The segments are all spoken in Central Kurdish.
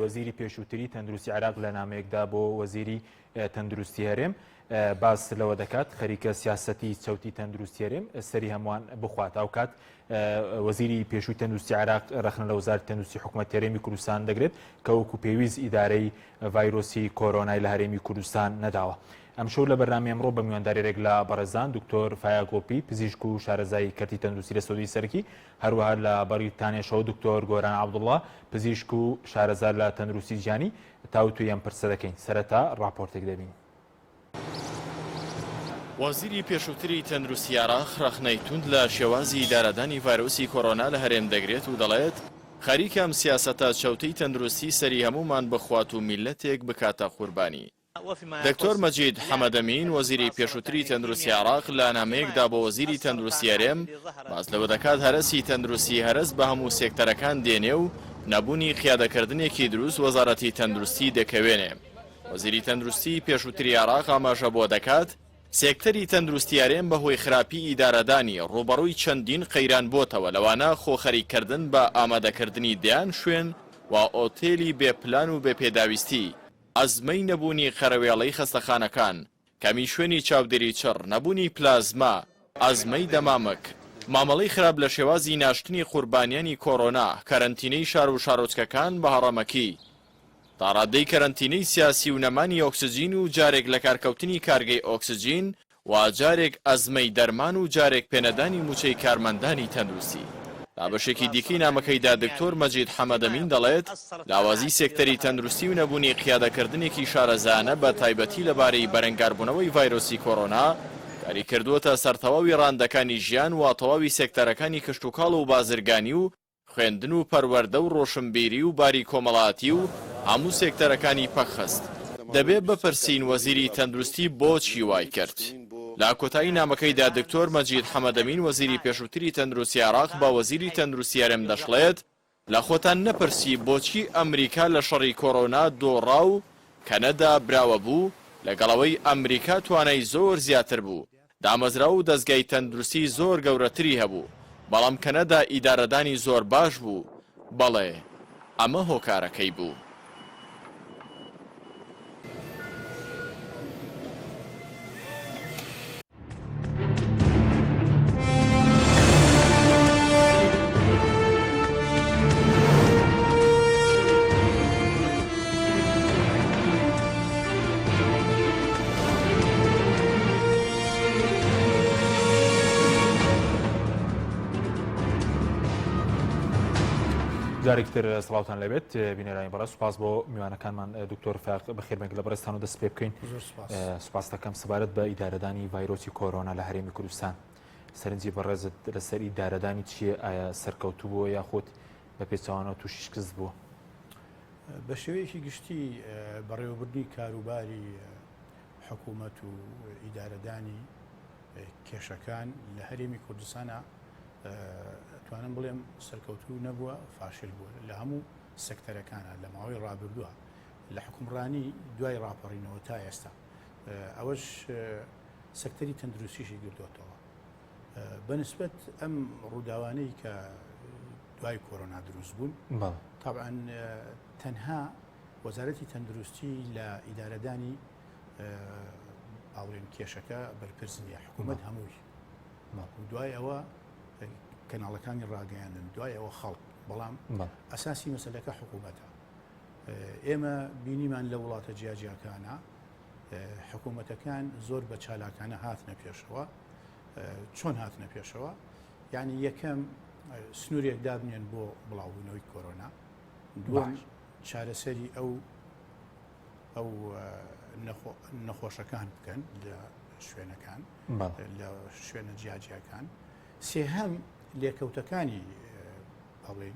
وەزیری پێشووتری تەندروستی عێراق لە نامەیەکدا بۆ وەزیری تەندروستی هەرێم باس لەوە دەکات خەریکە سیاسەتی چەوتی تەندروستی هەرێم سەری هەمووان بخوات ئەو کات وەزیری پێشووی تەندروستی عێراق ڕەخنە لە وەزارەتی تەندروستی حکوومەتی هەرێمی کوردستان دەگرێت کە وەکو پێویست ئیدارەی ڤایرۆسی کۆرۆنای لە هەرێمی کوردستان نەداوە. ئەم شەو لە بەرنامەی ئەمڕۆ بە میوانداریێک لە بەڕێزان دکتۆر فایا گۆپی پزیشک و شارەزای کەرتی تەندروستی لە سەعودی سەرکی، هەروەها لە بەریتانیاشەوە دکتۆر گۆران عەبدوڵڵا پزیشک و شارەزا لە تەندروستی گیانی تاوتوی ئەم پرسە دەکەین. سەرەتا ڕاپۆرتێک دەبین. وەزیری پێشووتری تەندروستی عێراق ڕەخنەی توند لە شێوازی ئیدارەدانی ڤایرۆسی کۆرۆنا لە هەرێم دەگرێت و دەڵێت خەریکەم سیاسەتە چەوتەی تەندروستی سەری هەمومان بخوات و میلەتێک بکاتە قوربانی. دکتۆر مەجید حەمەدەمین وەزیری پێشووتری تەندروستی عێراق لە نامەیەکدا بۆ وەزیری تەندروستی هەرێم باس لەوە دەکات هەرەسی تەندروستی هەرس بە هەموو سێکتەرەکان دێنێ و نەبوونی قیادەکردنێکی دروست وەزارەتی تەندروستی دەکەوێنێ. وەزیری تەندروستی پێشووتری عێراق ئاماژە بۆ دەکات سێکتەری تەندروستی هەرێم بەهۆی خراپی ئیدارەدانی ڕوبەڕووی چەندین قەیران بۆتەوە لەوانە خۆخەریکردن بە ئامادەکردنی دیان شوێن و ئۆتێلی بێپلان و بێپێداویستی، ئەزمەی نەبوونی خەرەوێڵەی خەستەخانەکان، کەمی شوێنی چاودێری چڕ، نەبوونی پلازما، ئەزمەی دەمامک، مامەڵەی خراپ لە شێوازی ناشتنی قوربانیانی کۆرۆنا، کەرەنتینەی شار و شارۆچکەکان بە هەڕەمەکی، تاڕادەی کەرەنتینەی سیاسی و نەمانی ئۆکسجین و جارێک لە کارکەوتنی کارگەی ئۆکسجین و جارێک ئەزمەی دەرمان و جارێک پێنەدانی موچەی کارمەندانی تەندروستی. بەشێکی دیکەی نامەکەیدا دکتۆر مەجید حەمەدەمین دەڵێت لاوازی سێکتەری تەندروستی و نەبوونی قیادەکردنێکی شارەزانە بە تایبەتی لەبارەی بەرەنگاربوونەوەی ڤایرۆسی کۆرۆنا کاری کردووەتە سەرتەواوی ڕاندەکانی ژیان و تەواوی سێکتەرەکانی کشتوکاڵ و بازرگانی و خوێندن و پەروەردە و ڕۆشنبیری و باری کۆمەڵاتی و هەموو سێکتەرەکانی پەخست. دەبێت بپرسین وەزیری تەندروستی بۆچی وای کرد. لە کۆتایی نامەکەیدا دکتۆر مەجید حەمەدەمین وەزیری پێشووتری تەندروستی عێراق با وەزیری تەندروستی هەرێم دەشڵێت لە خۆتان نەپرسی بۆچی ئەمریکا لە شەڕی کۆرۆنا دۆڕا و کەنەدا براوە بوو لەگەڵەوەی ئەمریکا توانای زۆر زیاتر بوو، دامەزرا و دەستگای تەندروستی زۆر گەورەتری هەبوو، بەڵام کەنەدا ئیدارەدانی زۆر باش بوو. بەڵێ ئەمە هۆکارەکەی بوو. جارێکتر سڵاوتان لەبێت بینێرانی بەڕێز، سوپاس بۆ میوانەکانمان دکتۆر فاق بەخێربێک لە بەڕێستان و دەست پێ بکەین. سوپاس دەکەم سەبارەت بە ئیدارەدانی ڤایرۆسی کۆرۆنا لە هەرێمی کوردستان. سەرنجی بەڕێزت لەسەر ئیدارەدانی چییە؟ ئایا سەرکەوتوو بووە یاخود بە پێچەوانەوە تووشی شکست بووە؟ بە شێوەیەکی گشتی بەڕێوەبردنی کاروباری حکوومەت و ئیدارەدانی کێشەکان لە هەرێمی کوردستانە توانم بڵێم سەرکەوتوو نەبووە، فاشل بووە لە هەموو سەکتەرەکانە لە ماوەی ڕابردووە لە حکومڕانی دوای ڕاپەڕینەوە تا ئێستا. ئەوەش سەکتەری تەندروستیشی گرتوتەوە بەنسبەت ئەم ڕووداوانەی کە دوای کۆرۆنا دروست بوون. طبعاً تەنها وەزارەتی تەندروستی لە ئیدارەدانی ئاڵێن کێشەکە بەرپرس نیە، حکوومەت هەمووی دوای ئەوە کەناڵەکانی ڕاگەیاندن، دوای ئەوە خەڵک، بەڵام ئەساسی مەسەلەکە حکوومەتە. ئێمە بینیمان لە وڵاتە جیاجیاکانە حکوومەتەکان زۆر بە چالاکانە هاتنە پێشەوە. چۆن هاتنە پێشەوە؟ یعنی یەکەم سنوورێک دابنێن بۆ بڵاوبوونەوەی کۆرۆنا، دووەم چارەسەری ئەو نەخۆشەکان بکەن لە شوێنەکان، لە شوێنە جیاجیاکان، سێهەم لێکەوتەکانی ئەڵێ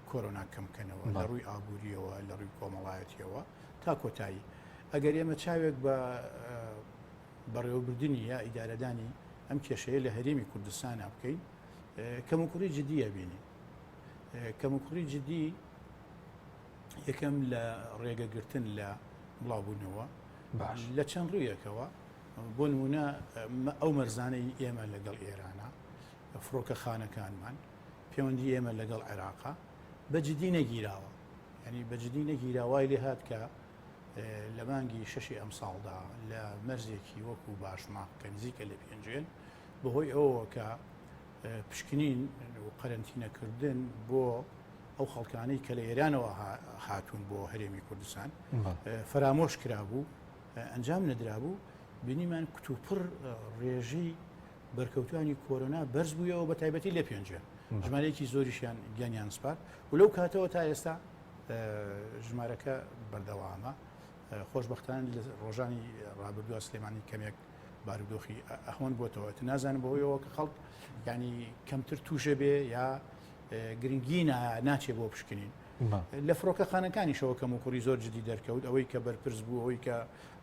کۆرۆنا کەمکەنەوە لە ڕووی ئابوووریەوە، لە ڕووی کۆمەڵایەتیەوە تا کۆتایی. ئەگەر ئێمە چاوێک بە بەڕێوەبردننی یا ئیدارەدانی ئەم کێشەیە لە هەرێمی کوردستانە بکەین، کەموکوڕی جددیە بینی. کەموکوڕی جددی یەکەم لە ڕێگەگرتن لە بڵاوبوونەوە لە چەند ڕوویەکەوە. بۆ نمونە ئەو مەرزانەی ئێمە لەگەڵ ئێرانە، فڕۆکە خانەکانمان، پەیوەندی ئێمە لەگەڵ عێراقا بەجددی نەگیراوە. ینی بەجددی نەگیراوای لێ هات کە لە مانگی شەشی ئەم ساڵدا لە مەرزێکی وەکو باشما کە نزیکە لە پێنجێن بەهۆی ئەوە کە پشکنین و قەرنتینەکردن بۆ ئەو خەڵکانەی کە لە ئێرانەوە هاتوون بۆ هەرێمی کوردستان فرامۆش کرابوو ئەنجام نەدرابوو بینیمان کتوپڕ ڕێژەی بەرکەوتوانی کۆرۆنا بەرز بوویەوە بە تایبەتی لە پێنجێ ژمارەیەکی زۆریشیان گیانیان سپات و لەو کاتەوە تا ئێستا ژمارەکە بەردەوامە خۆشبەختانە لە ڕۆژانی ڕابردووە سلێمانی کەمێک بارودۆخی ئەهۆن بۆتەوە نازانم بەهۆیەوە کە خەڵک ینی کەمتر تووشە بێ یا گرنگی ناچێ بۆ پشکنین لە فڕۆکەخانەکانیشەوە کەم و کوڕی زۆر جدی دەرکەوت ئەوەی کە بەرپرس بوو ئەوەی کە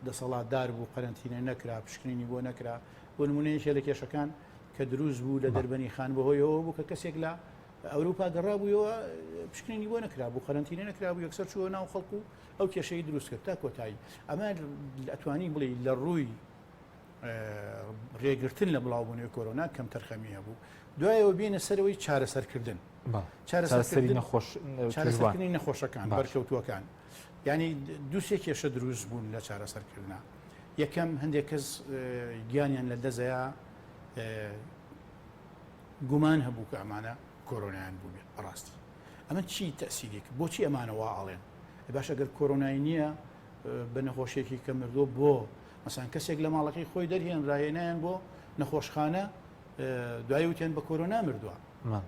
دەسەڵاتدار بوو قەرنتینە نەکرا پشکنینی بۆ نەکرا بۆ نمونەیەکێ لە کێشەکان کە دروست بوو لە دەربەنی خان بەهۆیەوە بوو کە کەسێک لە ئەوروپا گەڕابوویەوە پشکنینی بۆ نەکرا بوو قەرنتینە نەکرا بوو یەکسەر چووە ناو خەڵکو و ئەو کێشەی دروست کرد تا کۆتایی ئەمە ئەتوانی بڵێ لە ڕووی ڕێگرتن لە بڵاوبوونەوەی کۆرۆنا کەم تەرخەمی هەبوو دوایەوە بینە سەرەوەی چارەسەرکردن چارەسەرکردنی نەخۆشەکان بەرکەوتووەکان ینی دووسێ کێشە دروست بوون لە چارەسەرکردنا یەکەم هەندێک کەس گیانیان لە دەزەیە گومان هەبوو کە ئەمانە کۆرۆنایان بوو بێت بەڕاستی ئەمە چی تەسیرێک بۆچی ئەمانەوە ئاڵێن باش ئەگەر کۆرۆنای نییە بە نەخۆشیێکی کە مردۆ بۆ مەسان کەسێک لە ماڵەکەی خۆی دەرهێن ڕاهێنایان بۆ نەخۆشخانە دوای وتیان بە کۆرۆنا مردووە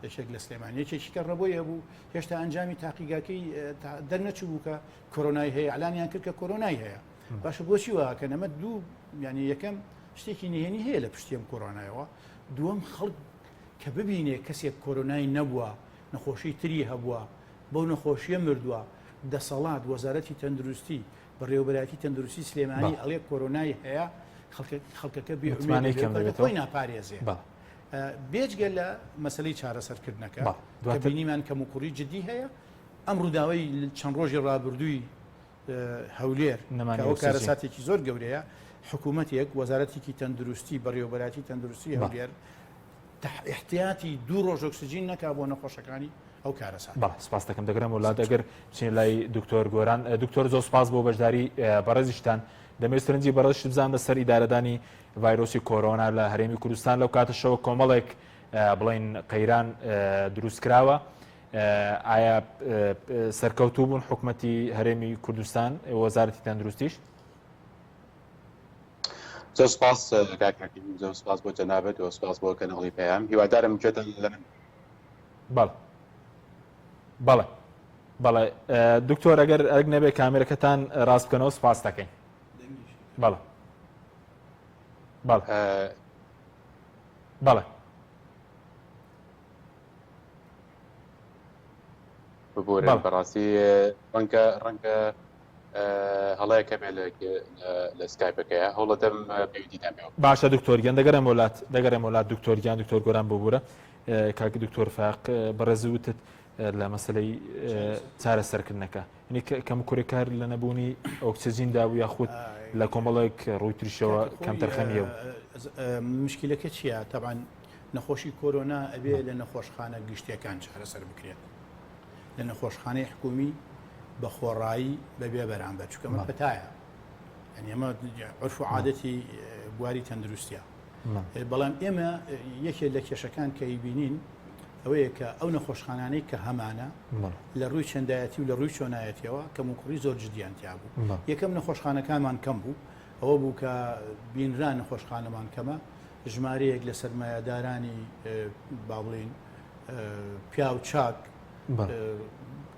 یەکێک لە سلێمان یەکێکی کە ڕەبۆیە بوو هێشتا ئەنجامی تاقیگاکەی دەرنەچوو بوو کە کۆرۆنای هەیە ئەلانیان کرد کە کۆرۆنای هەیە باشە بۆچی وە کە نەمە دوو ینی یەکەم شتێکی نهێنی هەیە لە پشتیم کۆرۆنایەوە دووەم خەڵک کە ببینێ کەسێک کۆرۆنای نەبووە نەخۆشی تری هەبووە بەو نەخۆشیە مردووە دەسەڵات وەزارەتی تەندروستی بەڕێوەبەرایەتی تەندروستی سلێمانی ئەڵێ کۆرۆنای هەیە خەڵکەکە بێخۆی ناپارێزێ بێجگە لە مەسلەی چارەسەرکردنەکە بینیمان کەم و کوڕی جدی هەیە ئەم ڕووداوەی چەند ڕۆژی ڕابردووی هەولێر ئەو کارەساتێکی زۆر گەورەیە حکوومەتێک وەزارەتێکی تەندروستی بەڕێوەبەرایەتی تەندروستی هەولێر احتیاتی دوو ڕۆژ ئۆکسجین نەکا بۆ نەخۆشەکانی ئەو کارەسات سپاس دەکەم دەگرم وڵات ئەگەر بچین لای دکتۆر گۆران دکتۆر زۆر سپاس بۆ بەشداری بەڕێزیشتان دەمەوێت سەرنجی بەڕێزش بزانم لەسەر ئیدارەدانی ڤایرۆسی کۆرۆنا لە هەرێمی کوردستان لەو کاتەشەوە کۆمەڵێک بڵین قەیران دروستکراوە ئایا سەرکەوتوو بوون حکوومەتی هەرێمی کوردستان وەزارەتی تەندروستیش زۆر سپاس کاکاکی زۆر سپاس بۆ جەنابەت و سپاس بۆ کەناڵی پێیام هیوادارم بچێتە لەمن بەڵێ دکتۆر ئەگەر نەبێ کامێرەکەتان ڕاست بکەنەوە سپاس دەکەین بەڵێ ببوورە بەڕاستی ڕەنگە هەڵەیەکە بێ لە سکایپەکەیە هەوڵەدەم پێویستیدان پێوە باشە دکتۆرگیان دەگەرم وڵات دکتۆرگیان دکتۆر گۆران ببوورە کاک دکتۆر فاق بەڕێزی وتت لە مەسلەی چارەسەرکردنەکە ینی کەم کوڕێکار لە نەبوونی ئۆکسجیندا و یاخود لە کۆمەڵێک ڕووی تریشەوە کەم تەرخەمیە و مشکلەکە چییە تەبان نەخۆشی کۆرۆنا ئەبێ لە نەخۆشخانە گشتیەکان چارەسەر بکرێت لە نەخۆشخانەی حکومی بە خۆڕایی بەبێ بەرامبەر چکەمە پەتایە ئەنی ئەمە عرف و عادەتی بواری تەندروستیە بەڵام ئێمە یەکێک لە کێشەکان کە ئیبینین ئەوەیە کە ئەو نەخۆشخانانەی کە هەمانە لە ڕووی چەندایەتی و لە ڕووی چۆنایەتیەوە کەم و کوڕی زۆر جدیانتیا بوو یەکەم نەخۆشخانەکانمان کەم بوو ئەوە بوو کە بینران نەخۆشخانەمان کەمە ژمارەیەک لە سەرمایەدارانی با بڵین پیا و چاک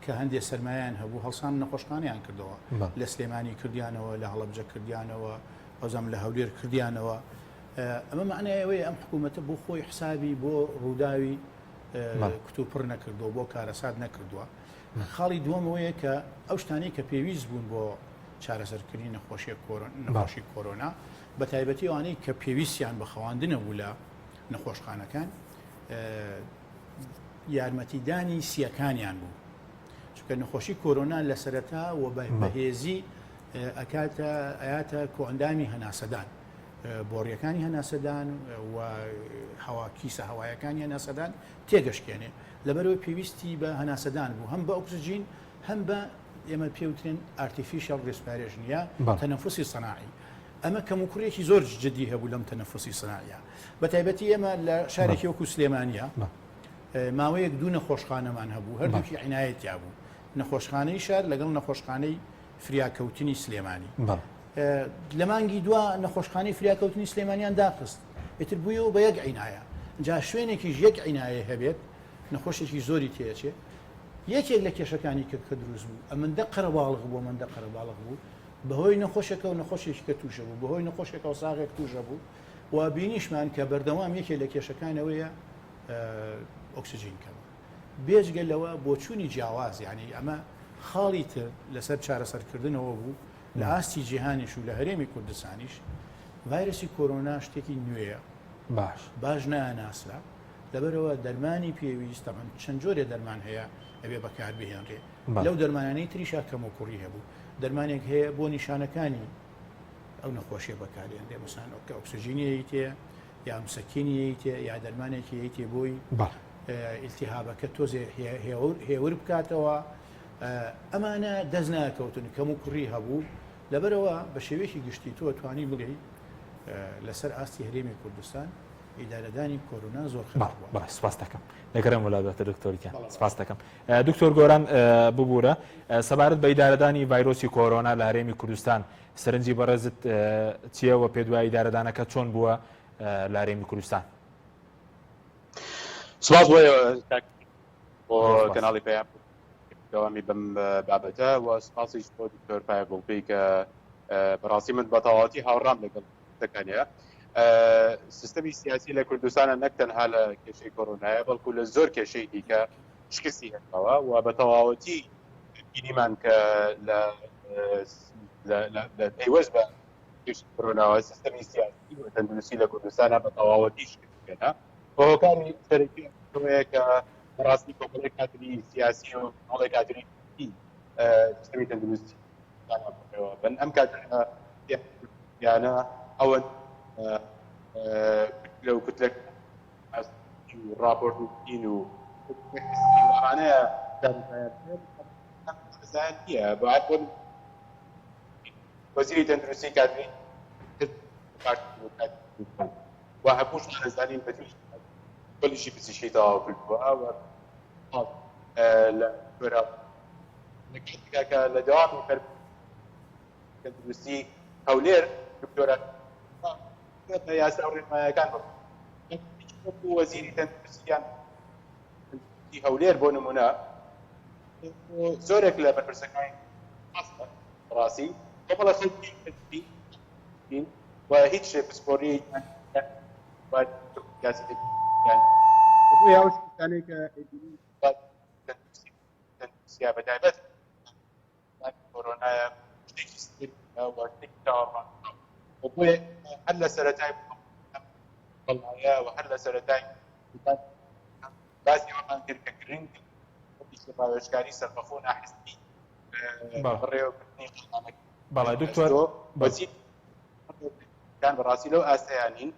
کە هەندێک سەرمایان هەبوو هەڵسان نەخۆشخانەیان کردەوە لە سلێمانی کردیانەوە لە هەڵەبجە کردیانەوە ئەوزەم لە هەولێر کردیانەوە ئەمە معنایەوەی ئەم حکوومەتە بۆ خۆی حسابی بۆ ڕووداوی کتوپڕ نەکردووە بۆ کارەسات نەکردووە خاڵی دووەمەوەیە کە ئەو شتانەی کە پێویست بوون بۆ چارەسەرکردنی نەخۆشی کۆرۆنا بە تایبەتی ئەوانەی کە پێویستیان بە خەواندنە بوو لە نەخۆشخانەکان یارمەتیدانی سیەکانیان بوو چونکە نەخۆشی کۆرۆنا لە سەرەتا و بەهێزی ئەیاتە کۆئەندامی هەناسەدان بۆڕیەکانی هەناسەدان و کیسە هەوایەکانی هەناسەدان تێگەشتێنێ لەبەرەوەی پێویستی بە هەناسەدان بوو هەم بە ئۆکسجین هەم بە ئێمە پێوترین ئارتیفیشال ڕێسپارێژن یا بەڵێ. تەنەفوسی سەناعی ئەمە کەموکوڕێکی زۆر جدی هەبوو لەم تەنەفوسی سەناعیە بە تایبەتی ئێمە لە شارێکی وەکو سلێمانیە ماوەیەک دوو نەخۆشخانەمان هەبوو هەردووکی عنایەتیا بوو نەخۆشخانەی شار لەگەڵ نەخۆشخانەی فریاکەوتنی سلێمانی لە مانگی دوا نەخۆشخانەی فریاکەوتنی سلێمانیان داخست ئێتر بوویەوە بە یەک عینایە جا شوێنێکیش یەک عینایە هەبێت نەخۆشێکی زۆری تێچێت یەکێک لە کێشەکانی کە دروست بوو ئەمەندە قەرەباڵغ بوو ئەمەندە قەرەباڵغ بوو بەهۆی نەخۆشێکە و نەخۆشێکی کە تووشە بوو بەهۆی نەخۆشێکە و ساغێک تووشە بوو و بینیشمان کە بەردەوام یەکێک لە کێشەکانەوەیە ئۆکسسیژینکەوە بێژگەلەوە بۆ چوونی جیاواز یعنی ئەمە خاڵی تر لەسەر چارەسەرکردنەوە بوو لە ئاستی جیهانیش و لە هەرێمی کوردستانیش ڤایرسی کۆرۆنا شتێکی نوێیە باش ناناسرا لەبەرەوە دەرمانی پێویست تەمەن چەند جۆرێ دەرمان هەیە ئەبێ بەکاربهێنرێ لەو دەرمانانەی تریشا کەم و کوڕی هەبوو دەرمانێک هەیە بۆ نیشانەکانی ئەو نەخۆشیە بەکارێنرێ مەسان کە ئۆکسسیژینیەی تێ یا مسەکینیەی تێ یا دەرمانێکی هەیە بۆی ئیلتیهابەکە تۆزێ هێور بکاتەوە ئەمانە دەست ناکەوتن کەم و کوڕی هەبوو لەبەرەوە بە شێوەیەکی گشتی تۆ توانی بڵێ لەسەر ئاستی هەرێمی کوردستان ئیدارەدانی کۆرۆنا زۆر خراپە. سپاس دەکەم دەگەرم وڵاتە دکتۆریکە سپاس دەکەم دکتۆر گۆران ببوورە سەبارەت بە ئیدارەدانی ڤایرۆسی کۆرۆنا لە هەرێمی کوردستان سەرنجی بەڕێزت چیەوە پێ دوای ئیدارەدانەکە چۆن بووە لە هەرێمی کوردستان؟ سپاس بۆ کەناڵی پێیان دەوامی بم بابەتە و سپاسیش بۆ دکتۆر پایەگوڵپی کە بەڕاستی من بەتەواوەتی هاوڕام لەگەڵ دەکەنەیە سیستەمی سیاسی لە کوردستانە نەک تەنها لە کێشەی کۆرۆنایە بەڵکو لە زۆر کێشەی دیکە شکستی هەتەوە و بە تەواوەتی بینیمان کە لە پەیوەست بە کێشەی کۆرۆناوە سیستەمی سیاسی و تەندروستی لە کوردستانە بە تەواوەتی شکستکەنە بە هۆکاری سەرەکی ئەوەیە کە بەڕاستی کۆمەڵی کادری سیاسی و کۆمەڵی کادری سیستەمی تەندروستی بن ئەم کادریانە ئەوەن لەو کتلەک راپۆرت و دین و وانەیە زانیە باید بۆ وەزیری تەندروستی کادری و هەمووش نەزانین بەتویش کلیشی پزیشکی تەواو کردووە لە گۆرە کە لە دەوامی تەندروستی هەولێر دکتۆرە یاسا ڕێنماییەکان وەزیری تەندروستیان هەولێر بۆ نمونە زۆرێک لە بەرپرسەکانی ڕاستی کۆمەڵە خەڵکی و هیچ پسپۆری کە تەندروستیا بەتایبەت کۆرۆنایە شتێکی شتێکی تاوەڕوان بۆیە هەر لە سەرەتای بەڵایە و هەر لە سەرەتای باسی ئەومان کرد کە گرنگ پاوێژکاری سەربەخۆ ناحیستی بەڕێوەبردنی قەڵامەکە بەڵێ دکتۆر وەزیران بەڕاستی لەو ئاستەیانین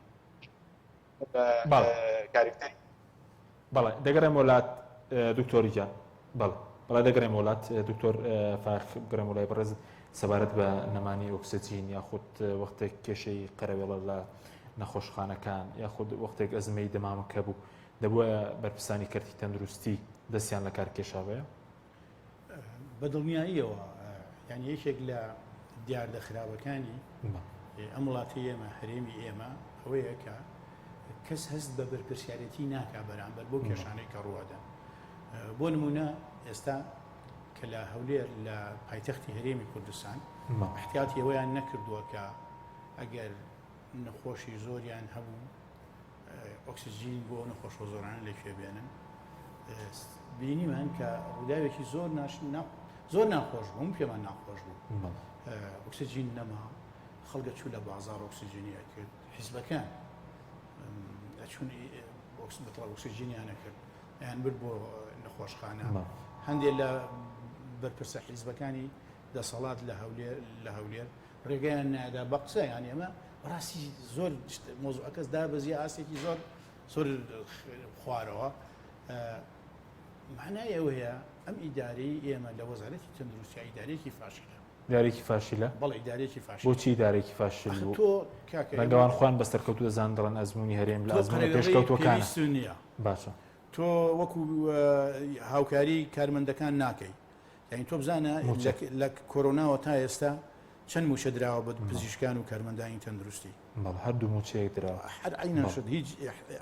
کاریکتەری بەڵێ دەگەڕێم وڵات دکتۆریجان بەڵێ دەگەڕێم وڵات دکتۆر فاخ بگەڕێم وڵای بەڕێزت سەبارەت بە نەمانی ئۆکسسیجین یاخود وەختێک کێشەی قەرەوێڵە لە نەخۆشخانەکان یاخود وەختێک ئەزمەی دەمامەکە بوو دەبووە بەرپرسانی کەرتی تەندروستی دەستیان لە کار کێشاوەیە؟ بەدڵنیاییەوە یعنی یەکێک لە دیاردەخراوەکانی ئەم وڵاتی ئێمە هەرێمی ئێمە ئەوەیە کە کەس هەست بە بەرپرسیارەتی ناکا بەرامبەر بۆ کێشانەی کە ڕوادە بۆ نمونە ئێستا کە لە هەولێر لە پایتەختی هەرێمی کوردستان احتیاتی ئەوەیان نەکردووە کە ئەگەر نەخۆشی زۆریان هەبوو ئۆکسسیژین بۆ نەخۆشە زۆرانە لەکوێ بێنن بینیمان کە ڕووداوێکی زۆر ناخۆش بوو پێمان ناخۆش بوو ئۆکسسیژین نەما خەڵکە چوو لە بازار ئۆکسسیژینیە کرد حیزبەکان چون ئۆکسسیژینیانە کرد یان برد بۆ نەخۆشخانە هەندێک لە بەرپرسە حیزبەکانی دەسەڵات لە هەولێر ڕێگەیان نادا بە قسە یان ئێمە ڕاستی زۆر مۆزوعەکەس دابەزی ئاسێکی زۆر خوارەوە معنای ئەوەیە ئەم ئیدارەی ئێمە لە وەزارەتی تەندروستی ئیدارەیەکی فاشلە دارێکی فاشیلە بەڵێ ئیدارەیەکی فاشل بۆچی دارێکی فاشل بوو تۆ کاکە بەنگەوان خوان بەسەرکەوتو دەزان دەڵێن ئەزمموی هەرێم لە ئەزممە پێشکەوتوەکانە نییە باشە تۆ وەکو هاوکاری کارمەندەکان ناکەی یعنی تۆ بزانە لە کۆرۆناوە تا ئێستا چەند موشە دراوە بە پزیشکان و کارمەندانی تەندروستی هەردوو موچەیەک درراوە هەر عینەشت هیچ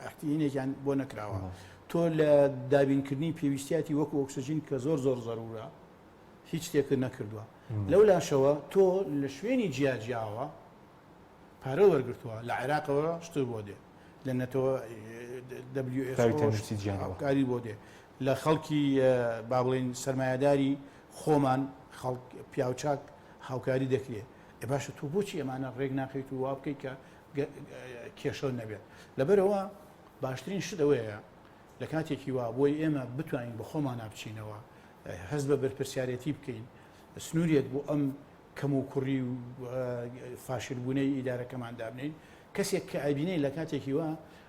احتیینێکیان بۆ نەکراوە تۆ لە دابینکردنی پێویستیاتی وەکو ئۆکسسیژین کە زۆر زەرورە هیچ شتێکت نەکردووە لەو لاشەوە تۆ لە شوێنی جیاجیاوە پارە وەرگرتووە لە عێراقەوە شت بۆ دێ لە نەتەوە کاری بۆ دێ لە خەڵکی با بڵێن سەرمایهداری خۆمان پیاوچاک هاوکاری دەکرێت باشە تۆ بۆچی ئەمانە ڕێک ناکەیت و وا بکەیت کە کێشە نەبێت لەبەرەوە باشترین شت ئەوەیە لە کاتێکی وا بۆی ئێمە بتوانین بە خۆمان نابچینەوە هەست بە بەرپرسیارەتی بکەین سنوورێت بۆ ئەم کەم و کوڕی و فاشلبوونەی ئیدارەکەمان دابنین کەسێک کە ئەبینەی لە کاتێکی وا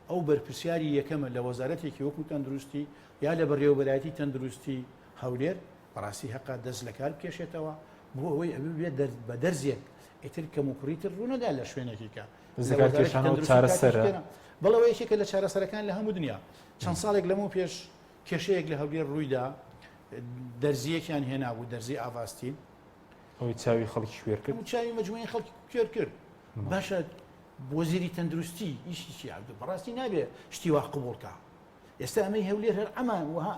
ئەو بەرپرسیاری یەکەمە لە وەزارەتێکی وەکو تەندروستی یا لە بەڕێوەبەرایەتی تەندروستی هەولێر بەڕاستی حەقا دەست لە کار بکێشێتەوە بۆ ئەوەی ئەبێت بە دەرزێک ئیتر کەم و کوڕیتر ڕوونەدا لە شوێنێکی کە بەڵەوە یەکێکە لە چارەسەرەکان لە هەموو دنیا چەند ساڵێک لەمەوە پێش کێشەیەک لە هەولێر ڕوویدا دەرزیەکیان هێنابوو دەرزی ئاواستین ئەوی چاوی خەڵکی کوێر کرد چاوی مجموعی خەڵکی کوێر کرد باشە وەزیری تەندروستی ئیشی چی عبدو بەڕاستی نابێ شتی وا قبوڵکە ئێستا ئەمەی هەولێر هەر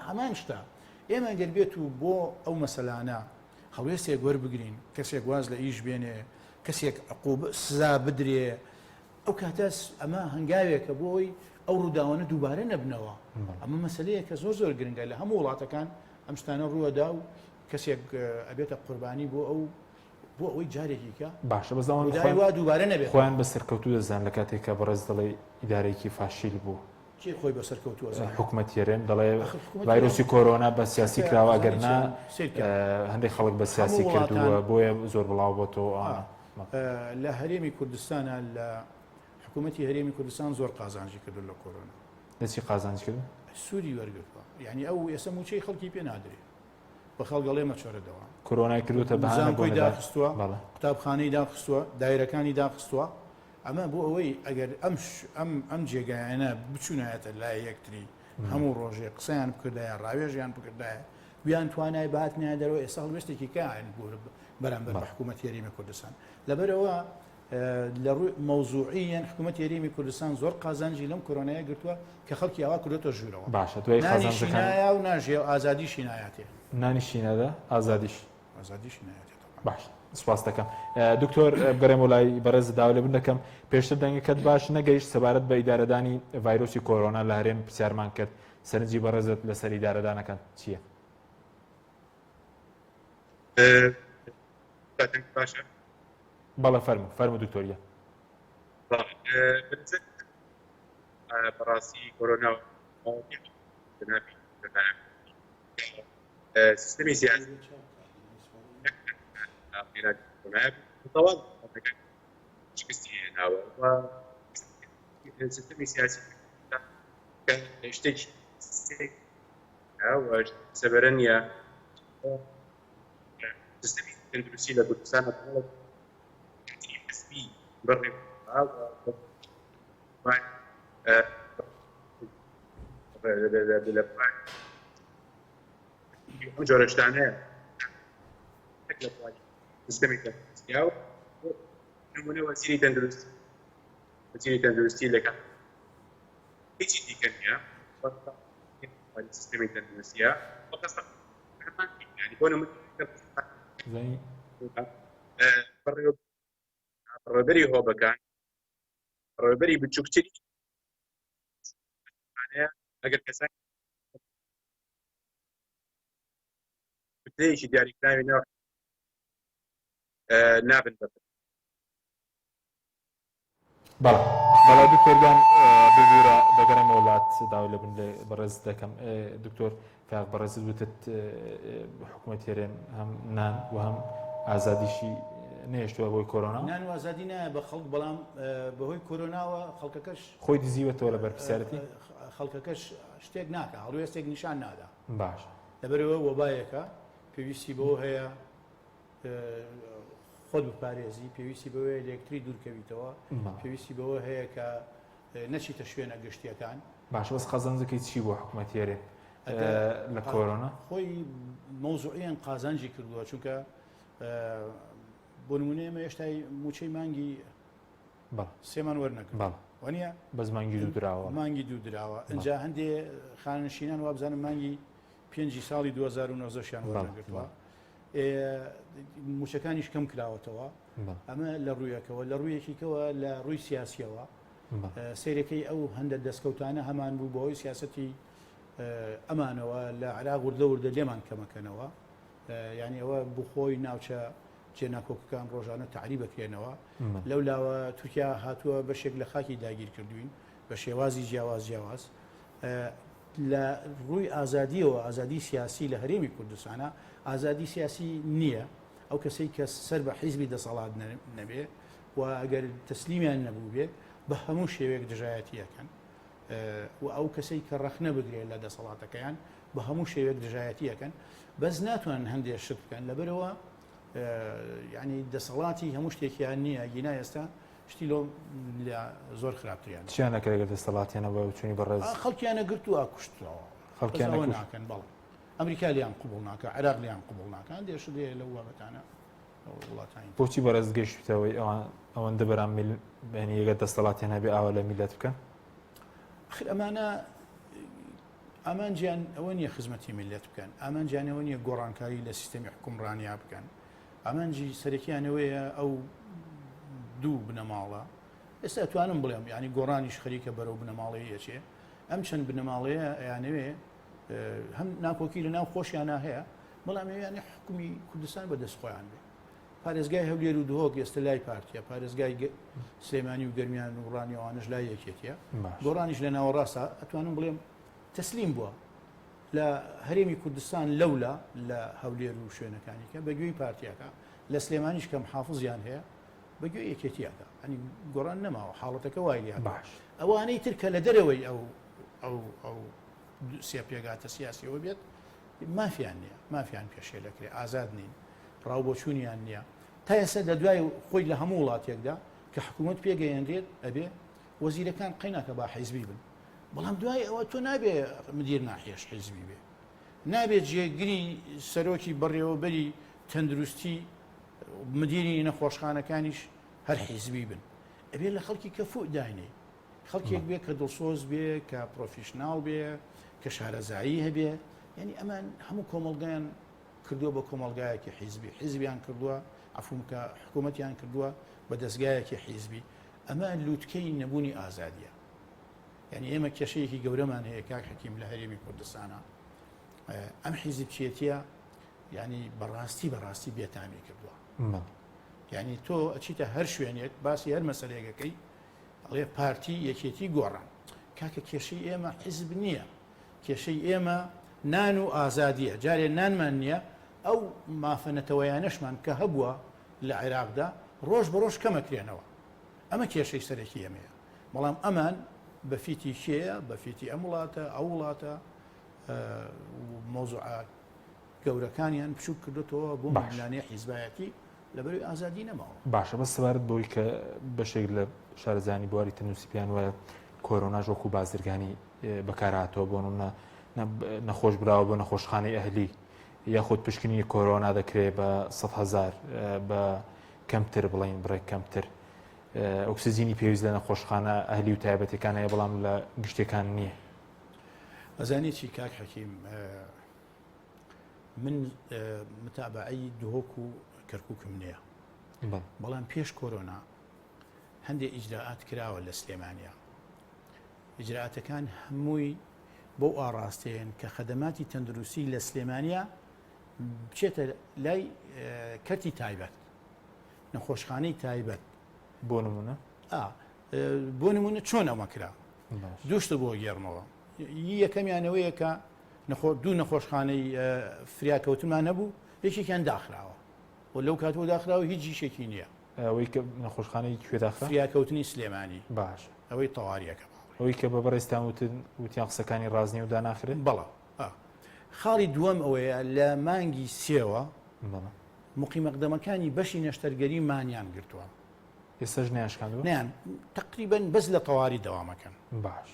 ئەمان شتە ئێمە گەر بێت و بۆ ئەو مەسەلانە هەڵوێستێک وەربگرین کەسێک واز لە ئیش بێنێ کەسێک سزا بدرێ ئەو کاتەس ئەمە هەنگاوێکە بۆی ئەو ڕووداوانە دووبارە نەبنەوە ئەمە مەسلەیە کە زۆر گرنگە لە هەموو وڵاتەکان ئەم شتانە ڕووەدا و کەسێک ئەبێتە قوربانی بۆ ئەوەی جارێکیکە باشە بەزاوان وا دووبارە نەبێت خۆیان بە سەرکەوتو دەزان لە کاتێکە بەڕێز دەڵێ ئیدارێکی فاشیل بوو کێ خۆی بە سەرکەوتووە حکوومەتیێرێن دەڵێ ڤایرۆسی کۆرۆنا بە سیاسی کراوە ئەگەرنا هەندێک خەڵک بە سیاسی کردووە بۆیە زۆر بڵاو بۆتەوە لە هەرێمی کوردستانە لە حکوومەتی هەرێمی کوردستان زۆر قازانجی کردو لە کۆرۆنا دەچی قازانج کرد سووری وەرگرتووە یعنی ئەو ئێستا موچەی خەڵکی پێ نادرێت بە خەڵگەڵێ مەچۆرەدەوە کۆرۆنای کردوتە بەزانکۆی داخستووە قوتابخانەی داخستووە دایرەکانی داخستووە ئەمە بۆ ئەوەی ئەگەر ئەم جێگایانە بچوونایەتە لای یەکتری هەموو ڕۆژێ قسەیان بکردایە ڕاوێژیان بکردایە ویان توانای باتنیان دەرەوە ئێستا هەڵوێستێکی کایان بەرامبەر بە حکوومەتی هەرێمی کوردستان لەبەرەوە لە ڕووی مەوزوعیان حکوومەتی هەرێمی کوردستان زۆر قازانجی لەم کۆرۆنایە گرتووە کە خەڵکی ئاوا کردوتە ژوورەوە باشە دوای قازانجەکان و ناژێ ئازادیشی نایاتێ نانیشینەدا ئازادیشی نایاتێت باش سپاس دەکەم دکتۆر بگەڕێم وڵای بەڕێز داوا لێبوون دەکەم پێشتر دەنگەکەت باش نەگەیشت سەبارەت بە ئیدارەدانی ڤایرۆسی کۆرۆنا لە هەرێم پرسیارمان کرد سەرنجی بەڕێزت لەسەر ئیدارەدانەکان چییە؟ باشە بەڵێ فەرموو دکتۆریە بەڕاستی کۆرۆنا سیستمی سیاسی طوال شکستی هێناوە و سیستمی سیاسی شتێکی سەبەرە نیە سیستمی تەندروستی لە کوردستان حزبی بەڕێ ئەم جۆرە شتانەیە سیستمی تەندروستیە و نمونە وەزیری تەندروستی لەکات هیچی دیکە نییە سیستمی تەندروستیە بۆ نمونە ڕێبەری هۆبەکان ڕێبەری بچووکتری ئەگەر کەسان بدەیەکی دیاریکراوی نابن بەر بەڵا دکتۆرگان ببوورە دەگەڕێمە وڵات داوا لەبوون لێ بەڕێز دەکەم دکتۆر فاق بەڕێزت وتت حکوومەتی هەرێم هەم نان و هەم ئازادیشی نێشتووە بۆی کۆرۆنا نان و ئازادی نایە بە خەڵک بەڵام بەهۆی کۆرۆناوە خەڵکەکەش خۆی دزیوەتەوە لە بەرپرسیارەتی خەڵکەکەش شتێک ناکە هەڵوێستێک نیشان نادا باش لەبەرەوە وەبایەکە پێویستی بەوە هەیە خۆت بپارێزی پێویستی بەوەیە لەکتری دوورکەویتەوە پێویستی بەوە هەیە کە نەچیتە شوێنە گەشتیەکان باش بەس خەزانزەکەی چی بۆ حکوومەتیێرێ لە کۆرۆنا خۆی مەوزوعیان قازانجی کردووە چونکە بۆ نمونەیەمە هێشتای موچەی مانگی سێمان وەرنەکرد وانە بەس مانگی دوو دراوە مانگی دوو دراوە اینجا هەندێ خانشینان وابزانم مانگی 5 ساڵی 2009 وەرنەگرتووە موچەکانیش کەم کراوەتەوە ئەمە لە ڕوویەکەوە لە ڕوویەکیکەوە لە ڕووی سیاسیەوە سیرەکەی ئەو هەندە دەستکەوتانە هەمان بوو بەهۆی سیاسەتی ئەمانەوە لە عراق وردە وردە لێمان کەمەکەنەوە یعنی ئەوە بخۆی ناوچە جێناکۆکەکان ڕۆژانە تعریب بکرێنەوە لەولاوە تورکیا هاتووە بەشێک لە خاکی داگیر کردوین بە شێوازی جیاواز لە ڕووی ئازادیەوە ئازادی سیاسی لە هەرێمی کوردستانە ئازادی سیاسی نییە ئەو کەسەی کە سەر بە حیزبی دەسەڵات نەبێ و ئەگەر تەسلیمیان نەبوو بێت بە هەموو شێوەیەک دژایەتیەکەن و ئەو کەسەی کە ڕەخنە بگرێت لە دەسەڵاتەکەیان بە هەموو شێوەیەک دژایەتیەکەن بەس ناتوانن هەندێک شت بکەن لەبەرەوە ینی دەسەڵاتی هەموو شتێکیان نییە گینا ئێستا شتی لۆ زۆر خراپتریان چیان نەکرێت دەسەڵاتیانە بە چوونی بەڕێز خەڵکیانە گرتووە کوشتەوە خەڵکیانە ناکەن بەڵام ئەمریکا لیان قبول ناکە عێراق لیان قبول ناکەن دێش دێ لە وڵاتانە وڵاتانی بۆچی بەڕێز گەشتیتەوەی ئەوەندە بەرام بەنی یەکە دەسەڵاتیان هەبێ ئاوا لە میلەت بکەن ئەمانە ئامانجیان ئەوە نییە خزمەتی میلەت بکەن ئامانجیان ئەوە نییە گۆڕانکاری لە سیستەمی حکومڕانیا بکەن ئامانجی سەرەکیانەوەیە ئەو دوو بنەماڵە ئێستا توانم بڵێم ینی گۆڕانیش خەریکە بەرەو بنەماڵەیە یەکێ ئەم چەند بنەماڵەیە یانەوێ هەم ناکۆکی لە ناو خۆشیانە هەیە بەڵام ئەویانی حکومی کوردستان بەدەست خۆیان بێ پارێزگای هەولێر و دهۆک ئێستا لای پارتیە پارێزگای سلێمانی و گەرمیان و ڕانیەوانش لای یەکێتیە گۆڕانیش لە ناوەڕاستە ئەتوانم بڵێم تەسلیم بووە لە هەرێمی کوردستان لەولا لە هەولێر و شوێنەکانی کە بەگوێی پارتیەکە لە سلێمانیش کەم حافزیان هەیە بەگوێ یەکێتیەکە ئەنی گۆڕان نەماوە حاڵەتەکە وایلیان باش ئەوانەی ترکە لە دەرەوەی ئەو سێ پێگاتە سیاسیەوە بێت مافیان نییە مافیان پێشێ لەکرێ ئازاد نین ڕاوبۆچوونیان نییە تا ئێستا لە دوای خۆی لە هەموو وڵاتێکدا کە حکوومەت پێگەیەنرێت ئەبێ وەزیرەکان قەیناکە با حیزبی بن بەڵام دوای ئەوە تۆ نابێ مدیر ناحێش حیزبی بێ نابێت جێگری سەرۆکی بەڕێوەبەری تەندروستی مدیری نەخۆشخانەکانیش هەر حیزبی بن ئەبێ لە خەڵکی کەفوو داینێ خەڵکێک بێ کە دڵسۆز بێ کە پرۆفیشناڵ بێ کە شارەزایی هەبێ یعنی ئەمان هەموو کۆمەڵگایان کردووە بە کۆمەڵگایەکی حیزبی حیزبیان کردووە عفوم کە حکوومەتیان کردووە بە دەستگایەکی حیزبی ئەمە لووتکەی نەبوونی ئازادیە یعنی ئێمە کێشەیەکی گەورەمان هەیە کاک حەکیم لە هەرێمی کوردستانە ئەم حیزب چێتیە ینی بەڕاستی بێتامی کردووە یعنی تۆ ئەچیتە هەر شوێنێک باسی هەر مەسەلەیەکەکەی ئەڵێ پارتی یەکێتی گۆڕان کاکە کێشەی ئێمە حیزب نییە کێشەی ئێمە نان و ئازادیە جارێ نانمان نییە ئەو مافەنەتەوەیانەشمان کە هەبووە لە عێراقدا ڕۆژ بە ڕۆژ کەمەکرێنەوە ئەمە کێشەی سەرەکی ئەمەیە بەڵام ئەمان بەفیتی شێە بەفیتی ئەم وڵاتە ئەو وڵاتە مۆزوعە گەورەکانیان بچوو کردوتەوە بۆ مەلانەیە حیزبایەتی لەبەروی ئازادی نەماوە باشە بە سەبارەت بۆی کە بەشێک لە شارەزانی بواری تەنووسیپیان وایە کۆرۆنا ژۆک و بازرگانی بەکارهاتەوە بۆ نەخۆش براوە بۆ نەخۆشخانەی ئەهلی یاخود پشکنی کۆرۆنا دەکرێت بە 100,000 بە کەمتر بڵین بڕێک کەمتر ئۆکسسیجینی پێویست لە نەخۆشخانە ئەهلی و تایبەتەکانەیە بەڵام لە گشتەکان نییە ئەزانی چی کاک حەکیم من متابعی دهۆک و کەرکووکم نییە بەڵام پێش کۆرۆنا هەندێک ئیجراعات کراوە لە سلێمانیا ئیجراعاتەکان هەمووی بۆ ئاڕاستەیەن کە خەدەماتی تەندروستی لە سلێمانیا بچێتە لای کەرتی تایبەت نەخۆشخانەی تایبەت بۆ نمونە بۆ نمونە چۆن ئەمە کرا دووشتە بۆ گێڕمەوە یەکەمیانەوەیە کە دوو نەخۆشخانەی فریاکەوتمان هەبوو یەکێکیان داخراوە و لەو کاتەوە داخراوە هیچ جیشێکی نییە ئەوەی کە نەخۆشخانەی کوێداخرا فریاکەوتنی سلێمانی باش ئەوەی تەواریەکە ئەوەی کە بە بەڕێستان وتیان قسەکانی ڕازنی و داناخرێت بەڵە خاڵی دووەم ئەوەیە لە مانگی سێوە مقیمەقدەمەکانی بەشی نەشتەرگەری مانیان گرتووە ئێستاش نیاشکاندووە نیان تقریبەن بەس لە تەواری دەوامەکەن باش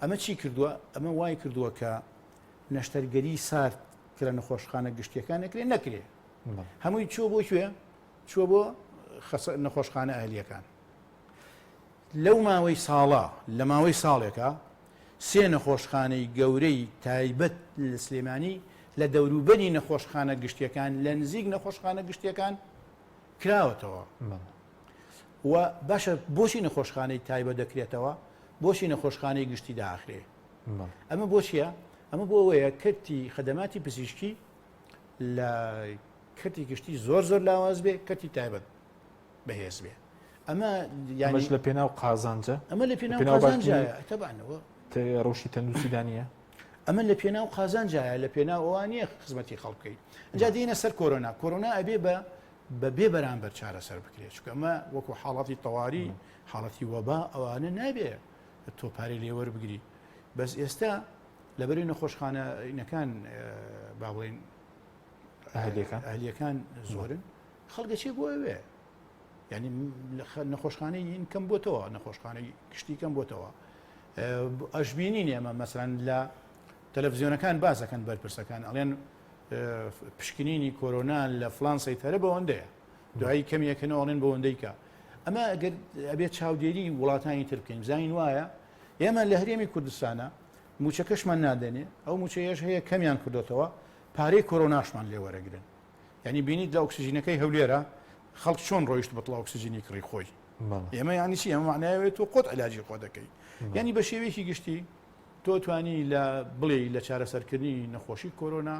ئەمە چی کردووە ئەمە وای کردووە کە نەشتەرگەری سارد کە لە نەخۆشخانە گشتیەکان نەکرێ هەمووی چوە بۆ کوێ چوە بۆ نەخۆشخانە ئەهلیەکان لەو ماوەی ساڵە لە ماوەی ساڵێکە سێ نەخۆشخانەی گەورەی تایبەت لە سلێمانی لە دەوروبەری نەخۆشخانە گشتیەکان لە نزیک نەخۆشخانە گشتیەکان کراوەتەوە و باشە بۆچی نەخۆشخانەی تایبەت دەکرێتەوە بۆچی نەخۆشخانەی گشتی داخرێ ئەمە بۆچیە ئەمە بۆ ئەوەیە کەرتی خەدەماتی پزیشکی لە کەرتی گشتی زۆر لاواز بێ کەرتی تایبەت بەهێز بێ ئەمە یانش لە پێناو قازانجە ئەمە لە پێناو قازانجایە تەبانەوە ڕۆشی تەندروستی دانیە ئەمە لە پێناو قازانجایە لە پێناو ئەوانیە خزمەتی خەڵکەی ئەجا دێنە سەر کۆرۆنا ئەبێ بە بێ بەرامبەر چارەسەر بکرێت چکە ئەمە وەکو حاڵەتی تەواری حاڵەتی وەبا ئەوانە نابێ تۆ پارەی لێوەربگری بەس ئێستا لەبەری نەخۆشخانەکان با بڵێن ئەهلیەکان زۆرن خەڵکە چێ بۆ ئەوێ ینی نەخۆشخانەی این کەم بۆتەوە نەخۆشخانەی گشتی کەم بۆتەوە ئەشبینی ئێمە مەسەرەن لە تەلەڤیزیۆنەکان بازەکەن بەرپرسەکان ئەڵێن پشکنینی کۆرۆنا لە فلانسی تەرە بەوەندەیە دوایی کەمیەکەنەوەڵێن بەوەندەیکە ئەمە ئەگەر ئەبێت چاودێری وڵاتانی تر بکەین زین وایە ئێمە لە هەرێمی کوردستانە موچەکەشمان نادێنێ ئەو موچەیەش هەیە کەمیان کردوتەوە پارەی کۆرۆناشمان لێوەرەگرن ینی بینیت لە ئۆکسسیژینەکەی هەولێرە خەڵک چۆن ڕۆیشت بەڵ ئۆکسسیژینی کڕی خۆی ئێمە ینی چی ئەمە معناوێت تۆ قۆت علاجی خۆ دەکەی ینی بە شێوەیەکی گشتی تۆ توانی لە بڵێ لە چارەسەرکردنی نەخۆشی کۆرۆنا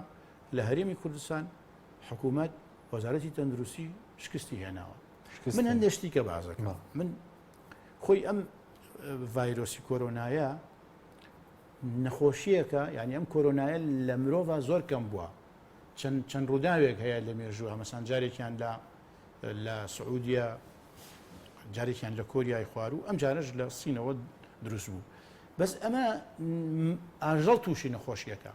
لە هەرێمی کوردستان حکوومەت وەزارەتی تەندروستی شکستی هێناوە من هەندێشتی کە بازەکە من خۆی ئەم ڤایرۆسی کۆرۆنایە نەخۆشیەکە ینی ئەم کۆرۆنایە لە مرۆڤ زۆر کەم بووە چەند ڕووداوێک هەیە لە مێژووە مەسان جارێکیان لە سعودیا جارێکیان لە کۆریای خوار و ئەم جارەش لە سینەوە دروست بوو بەس ئەمە ئاژەڵ تووشی نەخۆشیەکە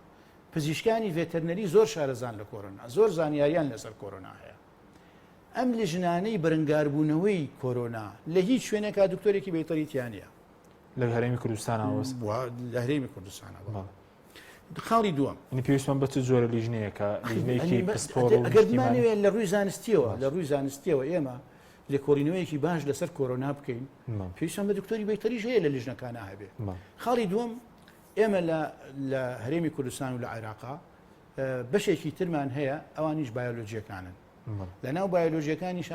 پزیشکانی ڤێتەرنەری زۆر شارەزان لە کۆرۆنا زۆر زانیاریان لەسەر کۆرۆنا هەیە ئەم لیژنانەی بەرەنگاربوونەوەی کۆرۆنا لە هیچ شوێنێکا دکتۆرێکی بێتەریتیانە لە هەرێمی کوردستانەوە لە هەرێمی کوردستانە خاڵی دووەم پێویستمان بە چ جۆرە لیژنەیەکە لیژنەیەکی پسپۆڕ ئەگەرمانوێت لە ڕووی زانستیەوە ئێمە لێکۆڵینەوەیەکی باش لەسەر کۆرۆنا بکەین پێویستمان بە دکتۆری بەیتەریش هەیە لە لیژنەکانە هەبێ خاڵی دووەم ئێمە لە هەرێمی کوردستان و لە عێراقا بەشێکی ترمان هەیە ئەوانیش بایۆلۆجیەکانن لە ناو بایۆلۆژیەکانیش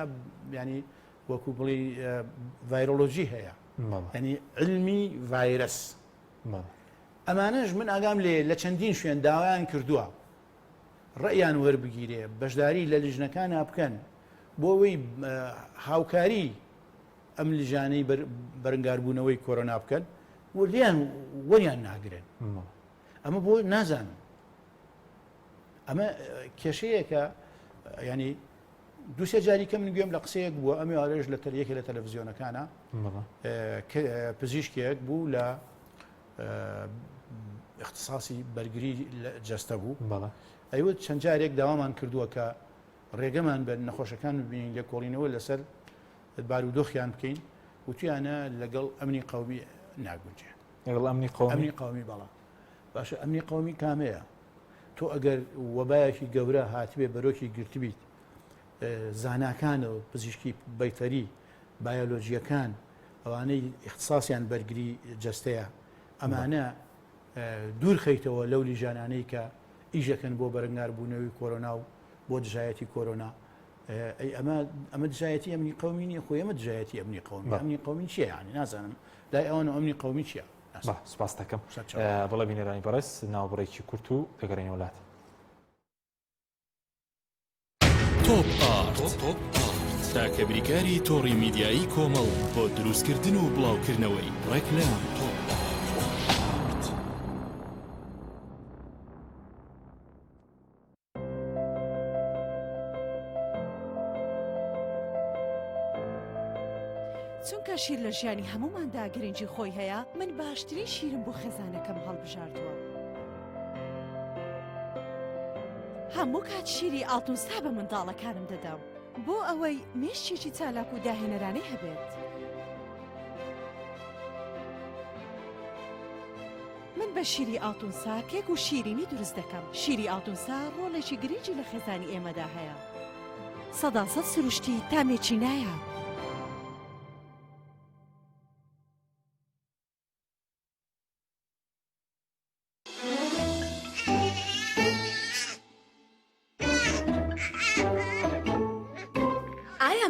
ینی وەکو بڵی ڤایرۆلۆژی هەیە ینی علمی ڤایرەس ئەمانەش من ئاگام لە چەندین شوێن داوایان کردووە ڕێیان وەربگیرێ بەشداری لە لیژنەکانە بکەن بۆ ئەوەی هاوکاری ئەم لیژانەی بەرەنگاربوونەوەی کۆرۆنا بکەن وەریان ناگرن ئەمە بۆ نازانم ئەمە کێشەیەکە ینی دووسێ جاریکە من گوێم لە قسەیەک بووە ئەمێ ئارێژ لە یەکێ لە تەلەڤیزیۆنەکانە پزیشکێک بوو لە اختصاصی بەرگری جەستە بوو ئەیوە چەند جارێک داوامان کردووە کە ڕێگەمان بە نەخۆشەکان ببینین لە کۆڵینەوە لەسەر بارودۆخیان بکەین وتیانە لەگەڵ ئەمنی قەومی ناگونجێ لەگەڵ ئەمنی قەومی بەڵا باشە ئەمنی قەومی کامەیە تۆ ئەگەر وەبایەکی گەورە هاتبێ بەرۆکی گرتبیت زاناکان و پزیشکی بەیتەری بایۆلۆژیەکان ئەوانەی اختصاسیان بەرگری جەستەیە ئەمانە دوور خەیتەوە لەو لیژانانەی کە ئیژەکەن بۆ بەرەنگاربوونەوەی کۆرۆنا و بۆ دژایەتی کۆرۆنا ئەمە دژایەتی ئەمنی قەومی نیە خۆی ئەمە دژایەتی ئەمنی قەومی ئەمنی قەومی چییە یعنی نازانم لای ئەوانە ئەمنی قەومی چییە سپاس دەکەم بەڵێ بینەرانی بەڕێز ناوبڕێکی کورت و دەگەڕێنەوە وڵات تۆپ ئارت تاکە بریکاری تۆڕی میدیایی کۆمەڵ بۆ دروستکردن و بڵاوکردنەوەی ڕێکلام شیر لە ژیانی هەموماندا گرنگی خۆی هەیە، من باشترین شیرم بۆ خێزانەکەم هەڵبژاردووە. هەموو کات شیری ئاڵتونسا بە منداڵەکانم دەدەم بۆ ئەوەی مێشتێکی چالاک و داهێنەرانەی هەبێت. من بە شیری ئاڵتونسا کێک و شیرینی دروست دەکەم. شیری ئاڵتونسا ڕۆڵێکی گرنگی لە خێزانی ئێمەدا هەیە. 100% سروشتی تامێکی نایە.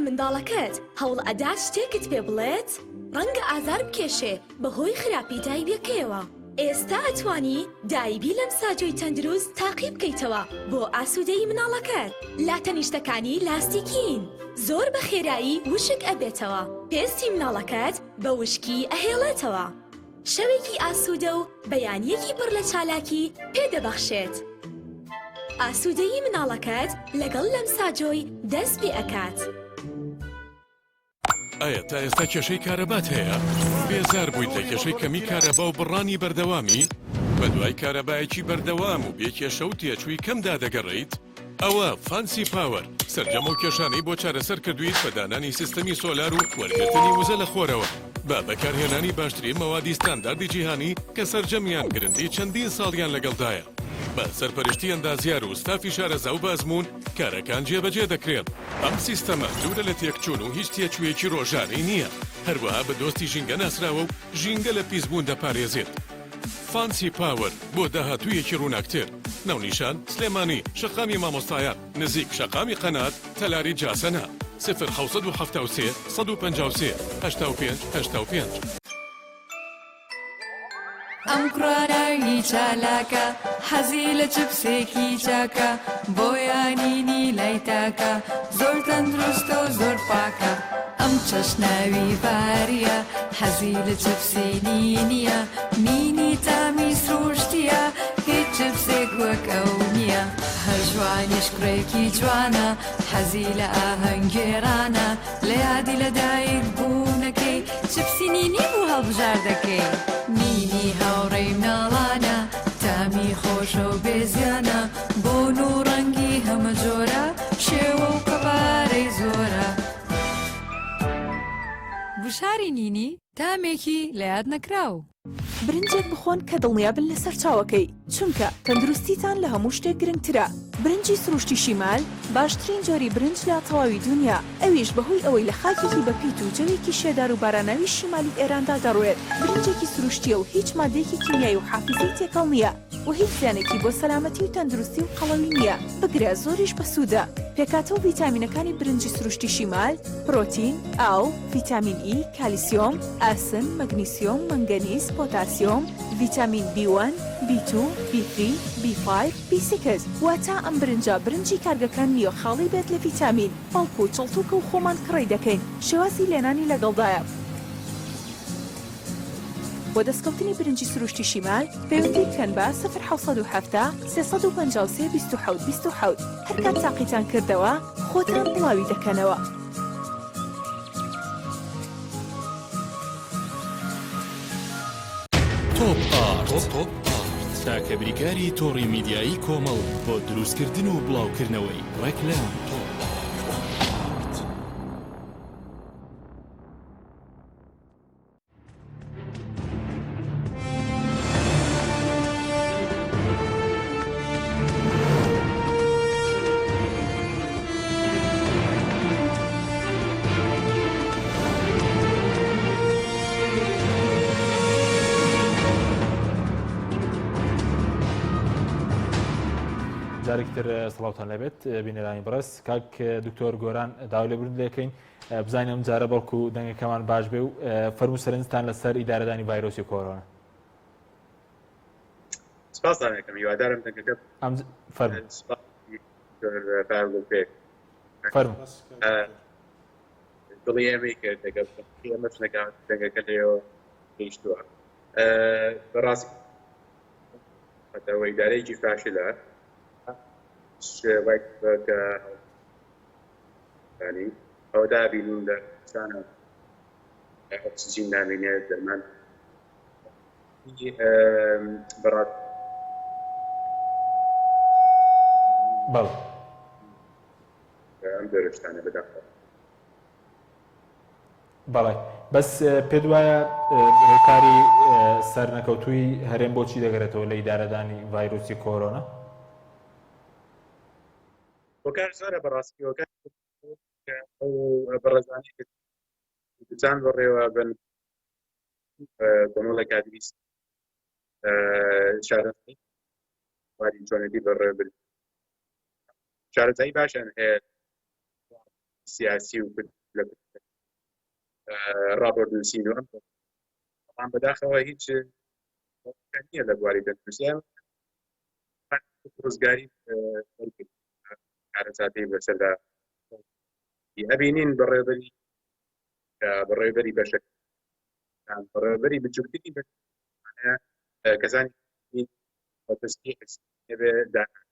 منداڵەکەت هەوڵ ئەدات شتێکت پێ بڵێت؟ ڕەنگە ئازار بکێشێ بەهۆی خراپی دایبەکەیەوە. ئێستا ئەتوانی دایبی لەم ساجۆی تەندروست تاقی بکەیتەوە بۆ ئاسوودەی مناڵەکەت. لاتەنیشتەکانی لاستیکین، زۆر بە خێرایی وشک ئەبێتەوە. پێستی مناڵەکەت بە وشکی ئەهێڵێتەوە. شەوێکی ئاسوودە و بەیانیەکی پڕ لە چالاکی پێدەبەخشێت. ئاسوودەیی مناڵەکەت لەگەڵ لەم ساجۆی دەست پێ ئەکات. ئایا تا ئێستا کێشەی کارەبات هەیە؟ بێزار بوویت لە کێشەی کەمی کارەبا و بڕانی بەردەوامی؟ بە دوای کارەبایەکی بەردەوام و بێکێشە و تێچووی کەمدا دەگەڕێیت؟ ئەوە فانسی پاوەر سەرجەمە و کێشانەی بۆ چارەسەر کردویت بە دانانی سیستەمی سۆلار و وەرگرتنی وزە لە خۆرەوە بە بەکارهێنانی باشترین مەوادی ستانداردی جیهانی کە سەرجەمیان گرنگی چەندین ساڵیان لەگەڵدایە. بە سەرپەرشتی ئەندازیار و ستافی شارەزا و بازمون کارەکان جێبەجێ دەکرێن. ئەم سیستەمە دوورە لە تێکچوون و هیچ تێچوویەکی ڕۆژانەی نییە. هەروەها بە دۆستی ژینگە ناسراوە و ژینگە لە پیسبوون دەپارێزێت. فانسی پاوەر بۆ داهاتوویەکی ڕووناکتر. ناونیشان سلێمانی، شەقامی مامۆستایان، نزیک شەقامی قەنات، تەلاری جاسەنە. 0 153 85 85. ئەم کوڕاناوی چالاکە حەزی لە چپسێکی چاکە بۆیانینی لای تاکە زۆر تەندروستە و زۆر پاکە. ئەم چەشناوی باریە حەزی لە چپسی نینیە نینی تامی سروشتیە هیچ چپسێک وەک ئەو نییە. هەر جوانیش کوڕێکی جوانە حەزی لە ئاهەنگێرانە لە یادی لە دایک بوونەکەی چپسی نینی بوو هەڵبژاردەکەی. نینی هاوڕێی مناڵانە تامی خۆشە و بێزیانە بۆ و ڕەنگی هەمە جۆرە شێوە و قەبارەی زۆرە. وشاری نینی تامێکی لە یاد نەکراو. برنجێک بخۆن کە دڵنیابن لەسەر چاوەکەی، چونکە تەندروستیتان لە هەموو شتێک گرنگترە. برنجی سروشتی شیمال باشترین جۆری برنج لە تەواوی دنیا، ئەویش بەهۆی ئەوەی لە خاکێکی بەپیت و جەوێکی شێدار و باراناوی شیمالی ئێراندا دەڕوێت. برنجێکی سروشتیە و هیچ مادەیەکی کیمیایی و حافزەی تێکەڵ نییە و هیچ زیانێکی بۆ سەلامەتی و تەندروستی و قەڵەوی نییە. بگرە زۆریش بەسوودە. پێکاتە و ڤیتامینەکانی برنجی سروشتی شیمال پرۆتین، ئاو، ڤیتامین ئی، کالیسیۆم، ئاسن، مەگنیسیۆم، مەنگەنیز، پۆتاسیۆم، ڤیتامین B1، B2، B3، B5، B6 واتە ئەم برنجی کارگەکان نییە خاڵی بێت لە ڤیتامین، بەڵکو چڵتوکە و خۆمان کڕی دەکەین. شێوازی لێنانی لەگەڵدایە. بۆ دەستکەوتنی برنجی سروشتی شیمال پەیوەندی بکەن بە 0 353 27 27. هەر کات تاقیتان کردەوە خۆتان بڵاوی دەکەنەوە. تۆپ ئارت تاکە بریکاری تۆڕی میدیایی کۆمەڵ بۆ دروستکردن و بڵاوکردنەوەی ڕێکلام. جارێکتر سڵاوتان لەبێت بینەرانی بەڕێز. کاک دکتۆر گۆران داوای لێبوردن لێکەین بزانین جارە بەڵکو و دەنگەکەمان باش بێ و فەرمو سەرنجتان لەسەر ئیدارەدانی ڤایرۆسی کۆرۆنا. سپاس دەکەم هیوادارم دەنگەکە فەرمو دڵی ئێمەی کرد لەگەڵ ئێمەش نەکات دەنگەکە لێەوە گەیشتووە. بەڕاستی ئیدارەیەکی فاشلە شێوەیەک کە ئەوە دابینون لە شانە ئۆکسجین نامێنێت دەرمان بەڕات بەڵێ ئەم دەرشتانە بەداخەوە. بەڵێ بەس پێ وایە هۆکاری سەرنەکەوتووی هەرێم بۆچی دەگرێتەوە لە ئیدارەدانی ڤایرۆسی کۆرۆنا؟ هۆکار زۆرە بەڕاستی هۆکار بەڕێزانی جان بەڕێوە بن کۆمەڵە کادریست شارەزایی واری جوانەتی بەڕێوەبرد شارەزایی باشن هەیە سیاسی و ڕابردنووسین و ئەم بەداخەوە هیچ نییە لە بواری دەستنووسیان ڕزگاری کارەساتی بەسەردا ئەبینین بەڕێوەبەری بەشەک بەڕێوەبەری بچووکتری کەسانی بەدەستی بێ داکات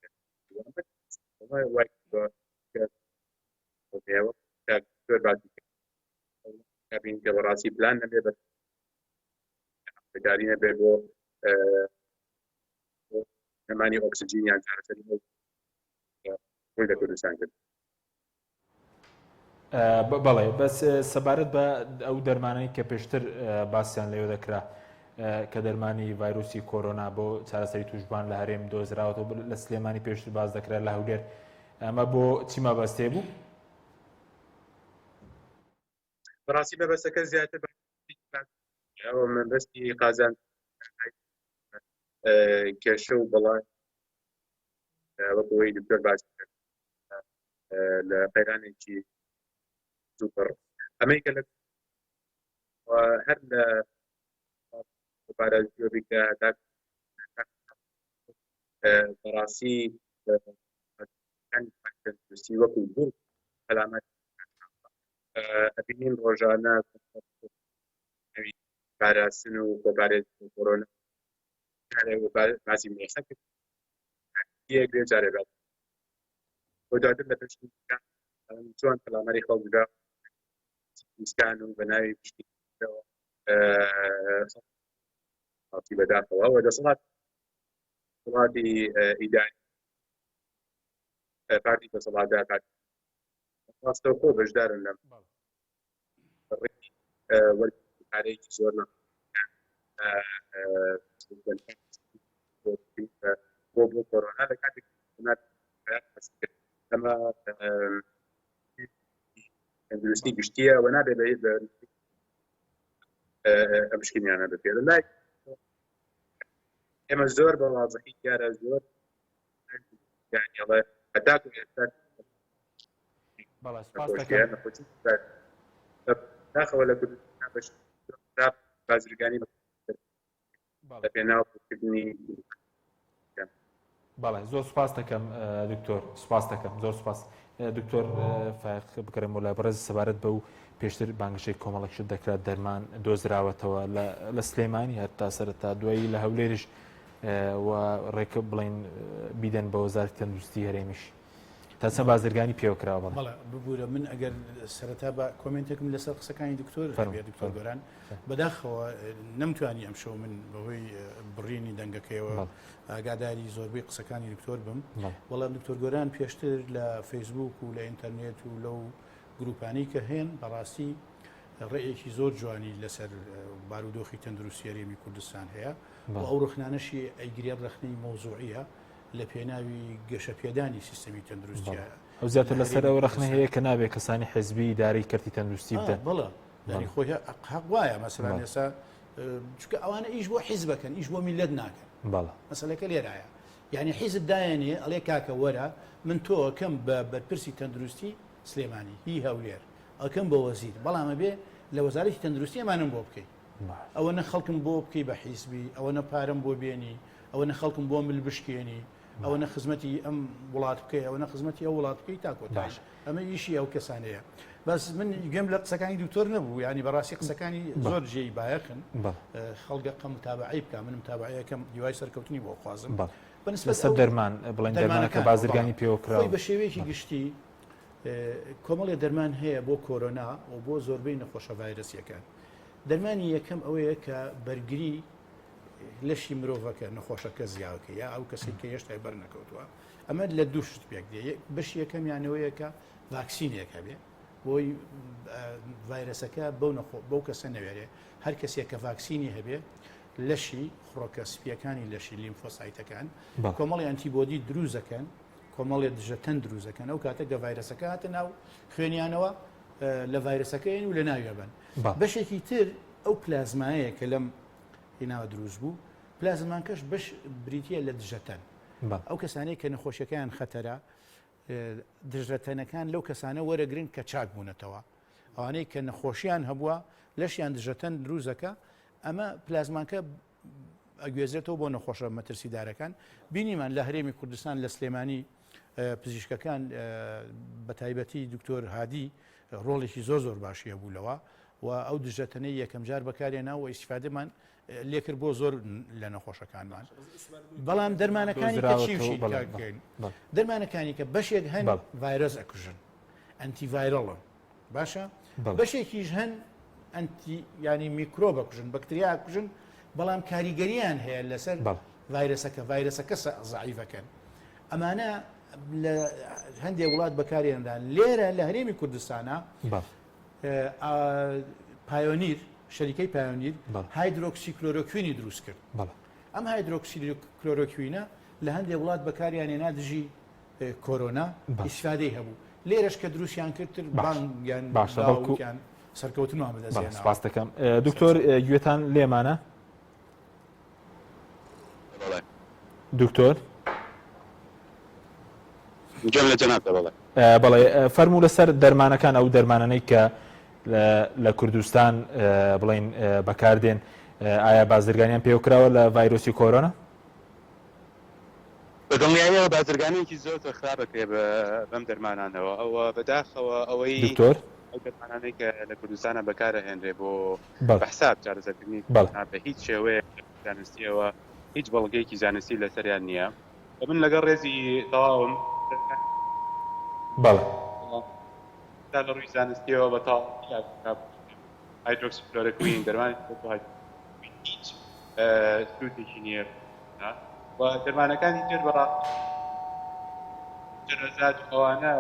بین کە بەڕاستی پلان نەبێ بەداری نەبێ بۆ نەمانی ئۆکسجینیان چارەسەری لە کوردستان کرد. بەڵێ بەس سەبارەت بە ئەو دەرمانەی کە پێشتر باسییان لێوە دەکرا کە دەرمانی ڤایرۆسی کۆرۆنا بۆ چارەسەری توشبان لە هەرێم دۆزراوەوە لە سلێمانی پێشتر باز دەکرا لە هەولێر ئەمە بۆ چی مەبەستێ بوو؟ بەڕاستی بەبەستەکە زیاتر مەبەستی قازان کێشە و بەڵای وەکەوەی دکتۆر باس لە قەیرانێکی زووپڕ ئەمەی کە لە هەر لە پارێزیۆبیکە بەڕاستی وەکو بوو هەلامەت ئەبینین ڕۆژانە پاراستن و بۆپارێزی کۆرۆنا باسی مێخە کرد یەکێ جارێ بێت بۆ دواتر لە پێشین چۆن پەلامەری خەڵکدا میسکان و بە ناوی پشتیەوە خاڵکی بەداخەوە و دەسەڵات وڵاتی ئیداری پارتی دەسەڵاتدار ڕاستەوە خۆ بەشدارن لەم وەرگارەیەکی زۆر بۆ کۆرۆنا لە کاتێک ئەمە تەندروستی گشتیە و نابێ بە ئەمشکینیانە بپێ لای ئێمە زۆر بە واضحی دیارە زۆر هەتاکو ئێستا داخەوە لە کوردستان بازرگانی لە پێناوکردنی بەڵێ زۆر سوپاس دەکەم دکتۆر سوپاس دەکەم زۆر سوپاس دکتۆر فایق بکەم وڵای بەڕێز سەبارەت بە و پێشتر بانگشەی کۆمەڵێکشت دەکرات دەرمان دۆزراوەتەوە لە سلێمانی هەتا سەرەتا دوایی لە هەولێرش و ڕێکە بڵین بیدەن بە وەزارەتی تەندروستی هەرێمیش تا چەند بازرگانی پێوەکراوە بەڵێ ببوورە من ئەگەر سەرەتا بە کۆمنتێکم لەسەر قسەکانی دکتۆر دکتۆر گۆران بەداخەوە نەمتوانی ئەم شەو من بەهۆی بڕینی دەنگەکەیەوە ئاگاداری زۆربەی قسەکانی دکتۆر بم وەڵام دکتۆر گۆران پێشتر لە فەیسبوک و لە ئینتەرنێت و لەو گروپانی کە هێن بەڕاستی ڕێیەکی زۆر جوانی لەسەر بارودۆخی تەندروستی هەرێمی کوردستان هەیە و ئەو ڕخنانەشی ئەیگرێت ڕخنەی مۆزوعیە لە پێناوی گەشە پێدانی سیستەمی تەندروستیە ئەو زیاتر لەسەر ئەو ڕخنە هەیە کە نابێت کەسانی حزبی داری کردی تەندروستی بدەن بەڵێ ینی خۆی حەق وایە مەسەلەن ئێستا چونکە ئەوانە ئیش بۆ حیزبەکەن ئیش بۆ میلەت ناکەن بەڵێ مەسەلەکە لێرایە یعنی حیزب دایەنێ ئەڵێ کاکە وەرە من تۆ ئەکەم بە بەرپرسی تەندروستی سلێمانی هی هەولێر ئەکەم بە وەزیر بەڵامە بێ لە وەزارەتی تەندروستی ئەمانم بۆ بکەیت ئەوە نە خەڵکم بۆ بکەی بە حیزبی ئەوە نە پارەم بۆ بێنی ئەوە نە خەڵکم بۆ مل بشکێنی ئەوە نە خزمەتی ئەم وڵات بکەی ئەوە نە خزمەتی ئەو وڵات بکەی تاکۆتاش ئەمە ئیشی ئەو کەسانەیە بەس من گەم لە قسەکانی دکتۆر نەبوو ینی بەڕاستی قسەکانی زۆر جێی بایەخن خەڵگە قەم متابعی بکە منم تابعیەکەم دیوای سەرکەوتنی بۆ خوازم بەنسبەت دەرمان بڵێن دەرمانەکە بازرگانی پێوەکراوە بە شێوەیەکی گشتی کۆمەڵێ دەرمان هەیە بۆ کۆرۆنا و بۆ زۆربەی نەخۆشە ڤایرۆسیەکان دەرمانی یەکەم ئەوەیە کە بەرگری لەشی مرۆڤەکە نەخۆشەکە زیاوکە یا ئەو کەسی کە هێشتا بەر نەکەوتووە ئەمە لە دوو شت پێک دێ بەش یەکەمیانەوەیە کە ڤاکسینێکە بێ بۆی ڤایرەسەکە بەو کەسە نەوێرێ هەر کەسێک کە ڤاکسینی هەبێ لەشی خڕۆکە سپیەکانی لەشی لیمفۆسایتەکان کۆمەڵی ئەنتیبۆدی دروزەکەن کۆمەڵێ دژەتەن دروزەکەن ئەو کاتە کە ڤایرەسەکە هاتە ناو خوێنیانەوە لە ڤایرەسەکەین و لە ناوێ بن بەشێکی تر ئەو پلازمایەیە کە لەم هێناوە دروست بوو پلازمانکەش بەش بریتە لە دژەتەن ئەو کەسانەی کە نەخۆشیەکان خەتەرە دژەتەنەکان لەو کەسانە وەرەگرن کە چاک بوونەتەوە ئەوانەی کە نەخۆشیان هەبووە لەشیان دژەتەن دروزەکە ئەمە پلازمانکە ئەگوێزێتەوە بۆ نەخۆشە مەترسیدارەکان بینیمان لە هەرێمی کوردستان لە سلێمانی پزیشکەکان بە تایبەتی دکتۆر هادی ڕۆڵێکی زۆر باشیە بوولەوە و ئەو دژەتەنەی یەکەم جار بەکارێنا و ئیسفادەمان لێکرد بۆ زۆر لە نەخۆشەکانمان بەڵام دەرمانەکانی کەچیوشی دەرمانەکانی کە بەشێک هەن ڤایرۆس ئەکوژن ئەنتیڤایرەڵن باشە بەشێکیش هەن ینی میکرۆ بەکوژن بەکتریا کوژن بەڵام کاریگەریان هەیە لەسەر ڤایرەسەکە زعیفەکەن ئەمانە لە هەندێک وڵات بەکارێندا لێرە لە هەرێمی کوردستانە پایۆنیر شەریکەی پایۆنیر هایدرۆکسی کلۆرۆکوینی دروست کرد ئەم هایدرۆکسی کلۆرۆکوینە لە هەندێک وڵات بەکاریانێنا دژی کۆرۆنا ئیسفادەی هەبوو لێرەش کە دروستیان کردتر بانگیان باشەکیان سەرکەوتنمان بەدەستێناوە سپاس دەکەم دکتۆر گوێتان لێمانە دکتۆر بەڵێ فەرموو لەسەر دەرمانەکان ئەو دەرمانانەی کە لە کوردستان بڵین بەکاردێن ئایا بازرگانیان پێوکراوە لە ڤایرۆسی کۆرۆنا؟ بەدڵنیاییەوە بازرگانێکی زۆر خراپەکرێ بەم دەرمانانەوە ئەوە بەداخەوە ئەوەی دکتۆر ئەو دەرمانانەی کە لە کوردستانە بەکارەهێنرێ بۆ بەحساب چارەسەرکردنی بە هیچ شێوەیە زانستیەوە هیچ بەڵگەیەکی زانستی لەسەریان نییە من لەگەڵ ڕێزی تەواوم بەڵێ تا لە ڕووی زانستیەوە بە تاڵ هایدرۆکسی کلۆرۆکوین دەرمانی هیچ سوودێکی نییە و دەرمانەکانی تر بەڕاست ئەوانە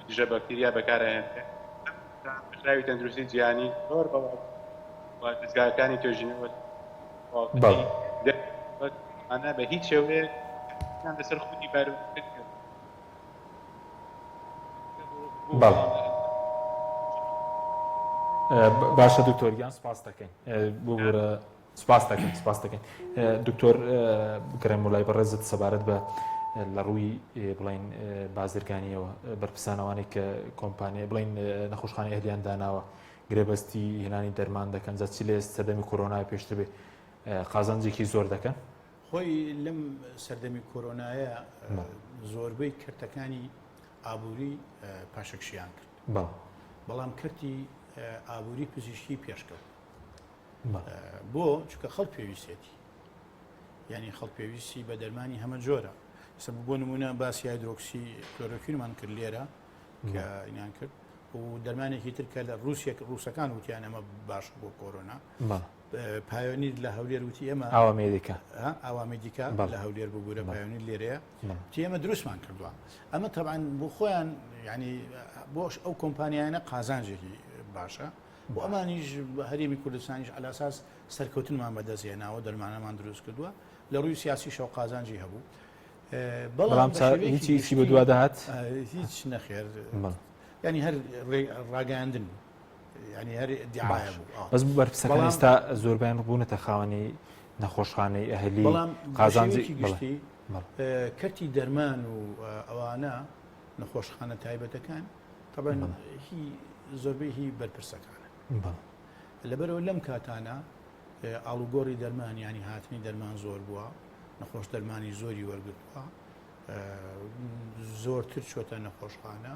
دژە بەکتریا بەکارهێنرێ پشراوی تەندروستی جیهانی زۆر دەستگاکانی توێژینەوە ئەنا بە هیچ شێوەیە لەسەر خودی بارودۆخ باشە دکتۆریان سپاس دەکەین سپاس دەکەین دکتۆر گرێم وڵای بەڕێزت سەبارەت بە لە ڕووی بڵین بازرگانیەوە بەرپرسانەوانی کە کۆمپانیا بڵین نەخۆشخانەی هەدیان داناوە گرێبەستی هێنانی دەرمان دەکەن جاچی لێ سەردەمی کۆرۆنای پێشتر بێ قازانجێکی زۆر دەکەن خۆی لەم سەردەمی کۆرۆنایە زۆربەی کردەکانی ئابووری پاشەکشیان کرد بەڵام کردی ئابووری پزیشکی پێشکەوت بۆ چکە خەڵک پێویستێتی ینی خەڵک پێویستی بە دەرمانی هەمە جۆرە سە بۆ نمونە باسی هایدرۆکسی کلۆرۆکوینمان کرد لێرە کە ئینیان کرد و دەرمانێکی تر کە لە ڕووسەکان وتیان ئەمە باش بۆ کۆرۆنا پایۆنیر لە هەولێر وتی ئێمە ئاوامێدیکا لە هەولێر ببوورە پایۆنیر لێرەیە تی ئێمە دروستمان کردووە ئەمە تەبعاً بۆ خۆیان ینی بۆش ئەو کۆمپانیانە قازانجێکی باشە بۆ ئەمانیش هەرێمی کوردستانیش ئالاساس سەرکەوتنمان بەدەستهێناوە دەرمانەمان دروست کردووە لە ڕووی سیاسی شەو قازانجی هەبوو بەڵام هیچی بە دووا داهات هیچ نەخێر ینی هەر ڕاگەاندن ینی هەر دیعاە بوو بەس بەرپرسەکان ئێستا زۆربیان بوونەتە خاوەنی نەخۆشخانەی ئەهلی قازانجی گشتی کەرتی دەرمان و ئەوانە نەخۆشخانە تایبەتەکان طبعاً هی زۆربەی هی بەرپرسەکانە لەبەرەوە لەم کاتانە ئاڵوگۆڕی دەرمان ینی هاتنی دەرمان زۆر بووە نەخۆش دەرمانی زۆری وەرگرتووە زۆرتر چۆتە نەخۆشخانە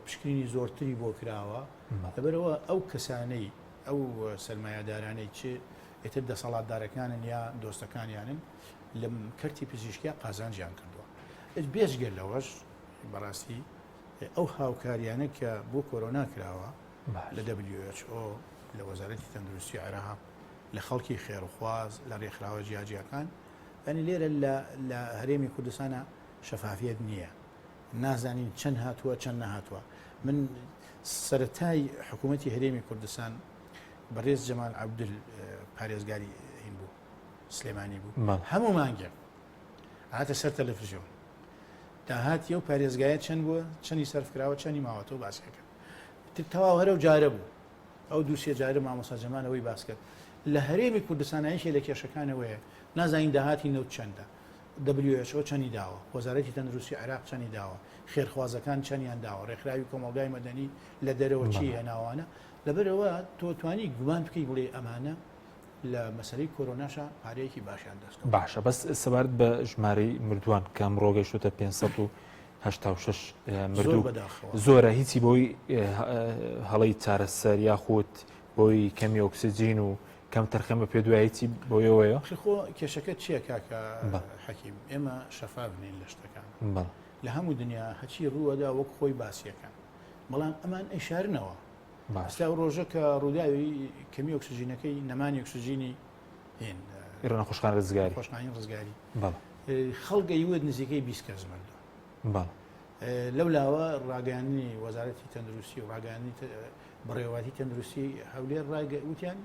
پشکنینی زۆرتری بۆ کراوە لەبەرەوە ئەو کەسانەی ئەو سەرمایه‌دارانەی چ ئێتر دەسەڵاتدارەکانن یا دۆستەکانیانن لەم کەرتی پزیشکیا قازانجیان کردووە بێژگەر لەوەش بەڕاستی ئەو هاوکاریانە کە بۆ کۆرۆنا کراوە لە WHO لە وەزارەتی تەندروستی عێراق لە خەڵکی خێرخواز لە ڕێکخراوە جیاجیەکان ئەنی لێرە لە هەرێمی کوردستانە شەفافیت نییە نازانین چەند هاتووە چەند نەهاتووە من سەرەتای حکوومەتی هەرێمی کوردستان بەڕێز جەمال عەبدول پارێزگاری هین بوو سلێمانی بوو هەموو مانگێ هاتە سەر تەلەڤیزیۆن داهاتی و پارێزگایە چەند بووە چەندی سەرفکراوە چەندی ماوەتەوە باسەکە تەواو هەرە و جارە بوو ئەو دووسێ جارە مامۆستا جەمالەوەی باس کرد لە هەرێمی کوردستانایشی لە کێشەکانەوەیە نازانین داهاتی نەوت چەندە WHO چەندی داوە وەزارەتی تەندروستی عێراق چەندی داوە خێرخوازەکان چەندیان داوە ڕێکخراوی کۆمەلگای مەدەنی لە دەرەوە چی هێناوانە لەبەرەوە تۆ توانی گومان بکەی بڵێ ئەمانە لە مەسەلەی کۆرۆناشە پارەیەکی باشیان دەست باشە بەس سەبارەت بە ژمارەی مردووان کە ئەمڕۆ گەیشتوتە 586 مردوو زۆرە هیچی بۆی هەڵەی چارەسەر یاخود بۆی کەمی ئۆکسجین و کەم تەرخەمە پێ دوایەتی بۆیەوەیە خۆ کێشەکە چییە کاکە حەکیم ئێمە شەفاف بنین لە شتەکان لە هەموو دنیا هەچی ڕووەدا وەک خۆی باسیەکان بەڵام ئەمان ئەشارنەوە ئەستا ڕۆژە کە ڕووداوی کەمی ئۆکسجینەکەی نەمانی ئۆکسجینی هێن خۆشخان ڕزگاری خۆشخانی ڕزگاری خەڵگە یوت نزیکەی 20 کەس مردو لەو لاوە ڕاگەیاندنی وەزارەتی تەندروستی و ڕاگەیاندنی بڕێوەتی تەندروستی هەولێر ڕاگەوتیان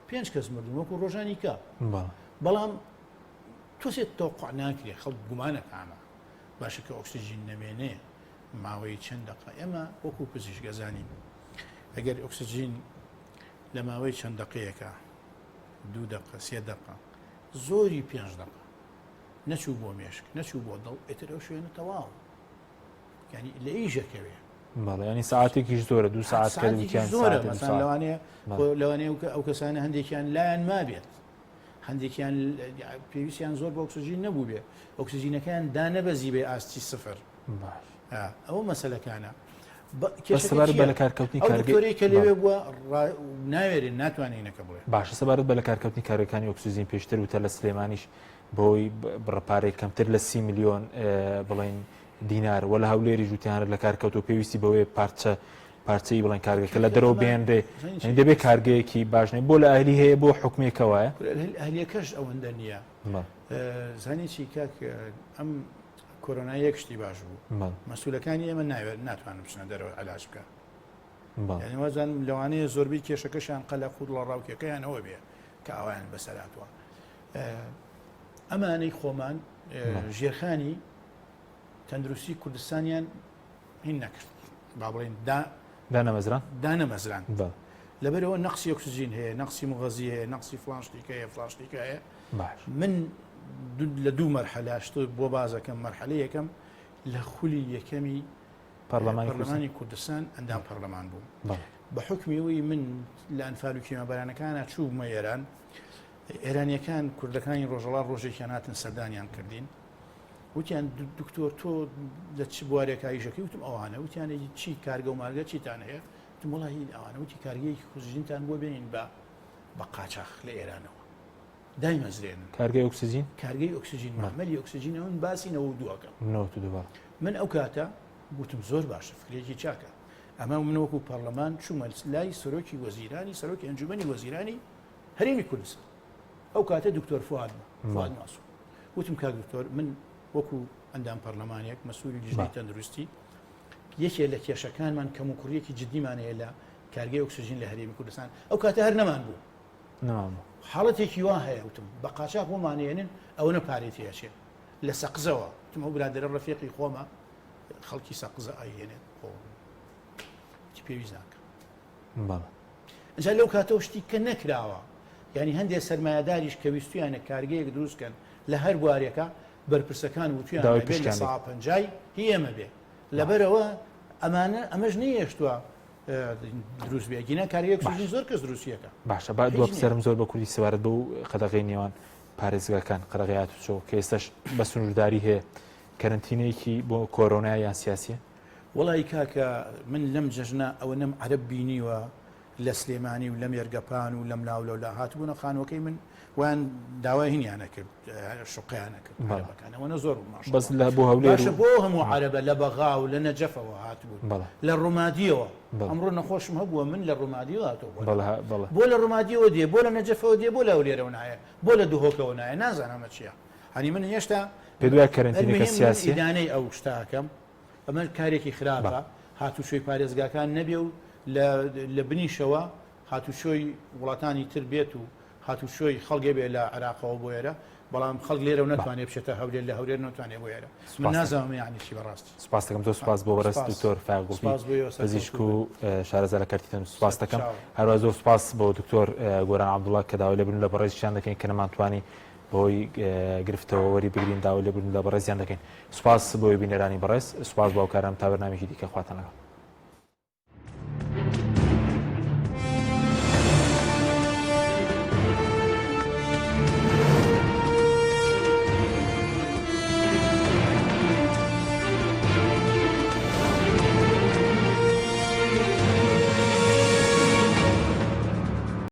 5 کەس مردوون وەکو ڕۆژانی کە بەڵام تۆسێت تۆقع ناکرێ خەڵک گومانەکانە باشە کە ئۆکسجین نەمێنێ ماوەی چەند دقە ئێمە وەکو پزیشکەزانین ئەگەر ئۆکسجین لە ماوەی چەند دقەیەکە 2 دقە 3 دقە زۆری 5 دقە نەچوو بۆ مێشک نەچوو بۆ دڵ ئێتر ئەو شوێنە تەواو ینی لە ئیژەکەوێ ینی ساعتێکیش زۆرە 2 ساعت زۆرە لەوانەیە ئەو کەسانە هەندێکیان لایەن ما بێت هەندێکیان پێویستیان زۆر بە ئۆکسجین نەبوو بێ ئۆکسجینەکان دانەبەزی بێ ئاستی سفر ئەوە مەسەلەکانە سەبارەت بە لە کارکەوتنی کارگەری کە لەوێ بووە ناوێرێن ناتوانینەکە بڵێ باشە سەبارەت بە لە کارکەوتنی کارەکانی ئۆکسجین پێشتر وتە لە سلێمانیش بۆی بڕەپارێک کەمتر لە 30 میلیۆن بڵێن دینار وە لە هەولێری جوتیانە لە کارکەوتۆ پێویستی بەوەی پارچەی بڵێن کارگەکە لە دەرەوە بێنرێ دەبێت کارگەیەکی باشنێ بۆ لە ئاهلی هەیە بۆ حکومێکەوەیە ئەهلیەکەش ئەوەندە نییە زانیی کاک ئەم کۆرۆنا یەک شتی باش بوو مەسوولەکانی ئێمە ناتوانم بچنە دەرەوە علاج بکە یعنی وەزان لەوانەیە زۆربەی کێشەکەشیان قەلە خود لە ڕاوکەکەیانەوە بێ کە ئەویان بەسەراتوە ئەمانەی خۆمان ژێرخانی تەندروستی کوردستانیان هین نەکرد با بڵێن دانەمەزران لەبەرەوە نەقسی ئۆکسجین هەیە نەقسی مغەزی هەیە نەقسی فلانشتیکە هەیە من لە 2 مەرحەلاشتۆ بۆ بازەکەم مەرحەلە یەکەم لە خولی یەکەمی پەرلەمانی کوردستان ئەندام پەرلەمان بوو بە حکمیەوەی من لە ئەنفال و کیمەبەرانەکانە چوومە ئێران ئێرانیەکان کوردەکانی ڕۆژەڵا ڕۆژێکیان هاتن سەردانیان کردین وتیان دکتۆر تۆ لە چ بوارێکایشەکەی وتم ئەوانە وتیانێکی چی کارگە و مارگە چیتان هەیە وتم وەڵی ئەوانە وتی کارگەیەکی ئۆکسجینتان بۆ بێنین بە قاچاق لە ئێرانەوە دایمەزرێنن کارگەی ئۆکسجین کارگەی ئۆکسجین معمەلی ئۆکسجین ئەوەن باسی 92 من ئەو کاتە گوتم زۆر باشە فکرێکی چاکە ئەمە من وەکو پەرلەمان چوومە لای سەرۆکی وەزیرانی سەرۆکی ئەنجومەنی وەزیرانی هەرێمی کوردستان ئەو کاتە دکتۆر فواد ماسوو وتم کاک دکتۆر من وەکو ئەندام پەرلەمانێک مەسئولی لیژنەی تەندروستی یەکێ لە کێشەکانمان کەم و کوڕیەکی جدیمان هەیە لە کارگەی ئۆکسجین لە هەرێمی کوردستان ئەو کاتە هەر نەمان بوو حاڵەتێکی وا هەیە وتم بە قاچاق بۆمانێنن ئەوە پارێتیەچێ لە سەقزەوە وتم ئەو برادەرە ڕەفیقی خۆمە خەڵکی سەقزە ئایێنێت پێویست ناکە ئەجا لەو کاتەوە شتی کە نەکراوە ینی هەندێک سەرمایه‌داریش کە ویستویانە کارگەیەک دروستکەن لە هەر بوارێکە بەرپرسەکان وتیان لە 150 هی ئێمە بێ لەبەرەوە ئەمەش نەیەشتووە دروست بێ گینە کارگەیەک زۆر کەس دروستیەکە باشە با دووە پرسەرم زۆر بە کوردی سەبارەت بە و قەدەغەی نێوان پارێزگاکان قەدەغەیات و چۆ کە ئێستاش بە سنوورداری هەیە کەرنتینەیەکی بۆ کۆرۆنا یان سیاسیە وڵی کاکە من لەم جەژنە ئەوە نەم عەرەب بینیوە لە سلێمانی و لە مێرگەپان و لەم لاولەولا هاتبوونە خانوەکەی من وان داوای هینیانە کرد شقیانە کرد بەکانەوەە زۆر بەس لە بۆ هەولێر باشە بۆ هەموو عەرەبە لە بەغا و لە نەجەفەوە هاتبوو لە ڕوومادیەوە ئەمڕۆ نەخۆشم هەبووە من لە ڕوومادیەوە هاتەوە بۆ لە ڕوومادیەوە دێ بۆ لە نەجەفەوە دێ بۆ لە هەولێرەوە نایە بۆ لە دوهۆکەوە نایە نازانەمە چییە هەنی من هێشتا پێ دوای کەرنتینەکە سیاسی دانەی ئەو شتاکەم ئەمە کارێکی خراپە هاتوشۆی پارێزگاکان نەبێ و لە بنیشەوە هاتوشۆی وڵاتانی تر بێت و هاتوشۆی خەڵگێ بێ لە عێراقەوە بۆ ئێرە بەڵام خەڵک لێرە و ناتوانێت بچێتە هەولێر لە هەولێر ناتوانێت بۆ ئێرە من نازانم یعنیشی بەڕاستی سپاس دەکەم تۆ سپاس بۆ بەڕست دکتۆر فاگوڵی پزیشک و شارەزا لە کارتیتەن سپاس دەکەم هەروە زۆر سپاس بۆ دکتۆر گۆران عەبدوڵڵا کە داوای لێبوون لە بەڕێزیان دەکەین کە نەمانتوانی بۆی گرفتەوە وەری بگرین داوای لێبوون لە بەڕێزیان دەکەین سپاس بۆی بینەرانی بەڕێز سپاس بۆ ئەو کارام تا بەرنامێکی دیکە خواتان لەگەڵ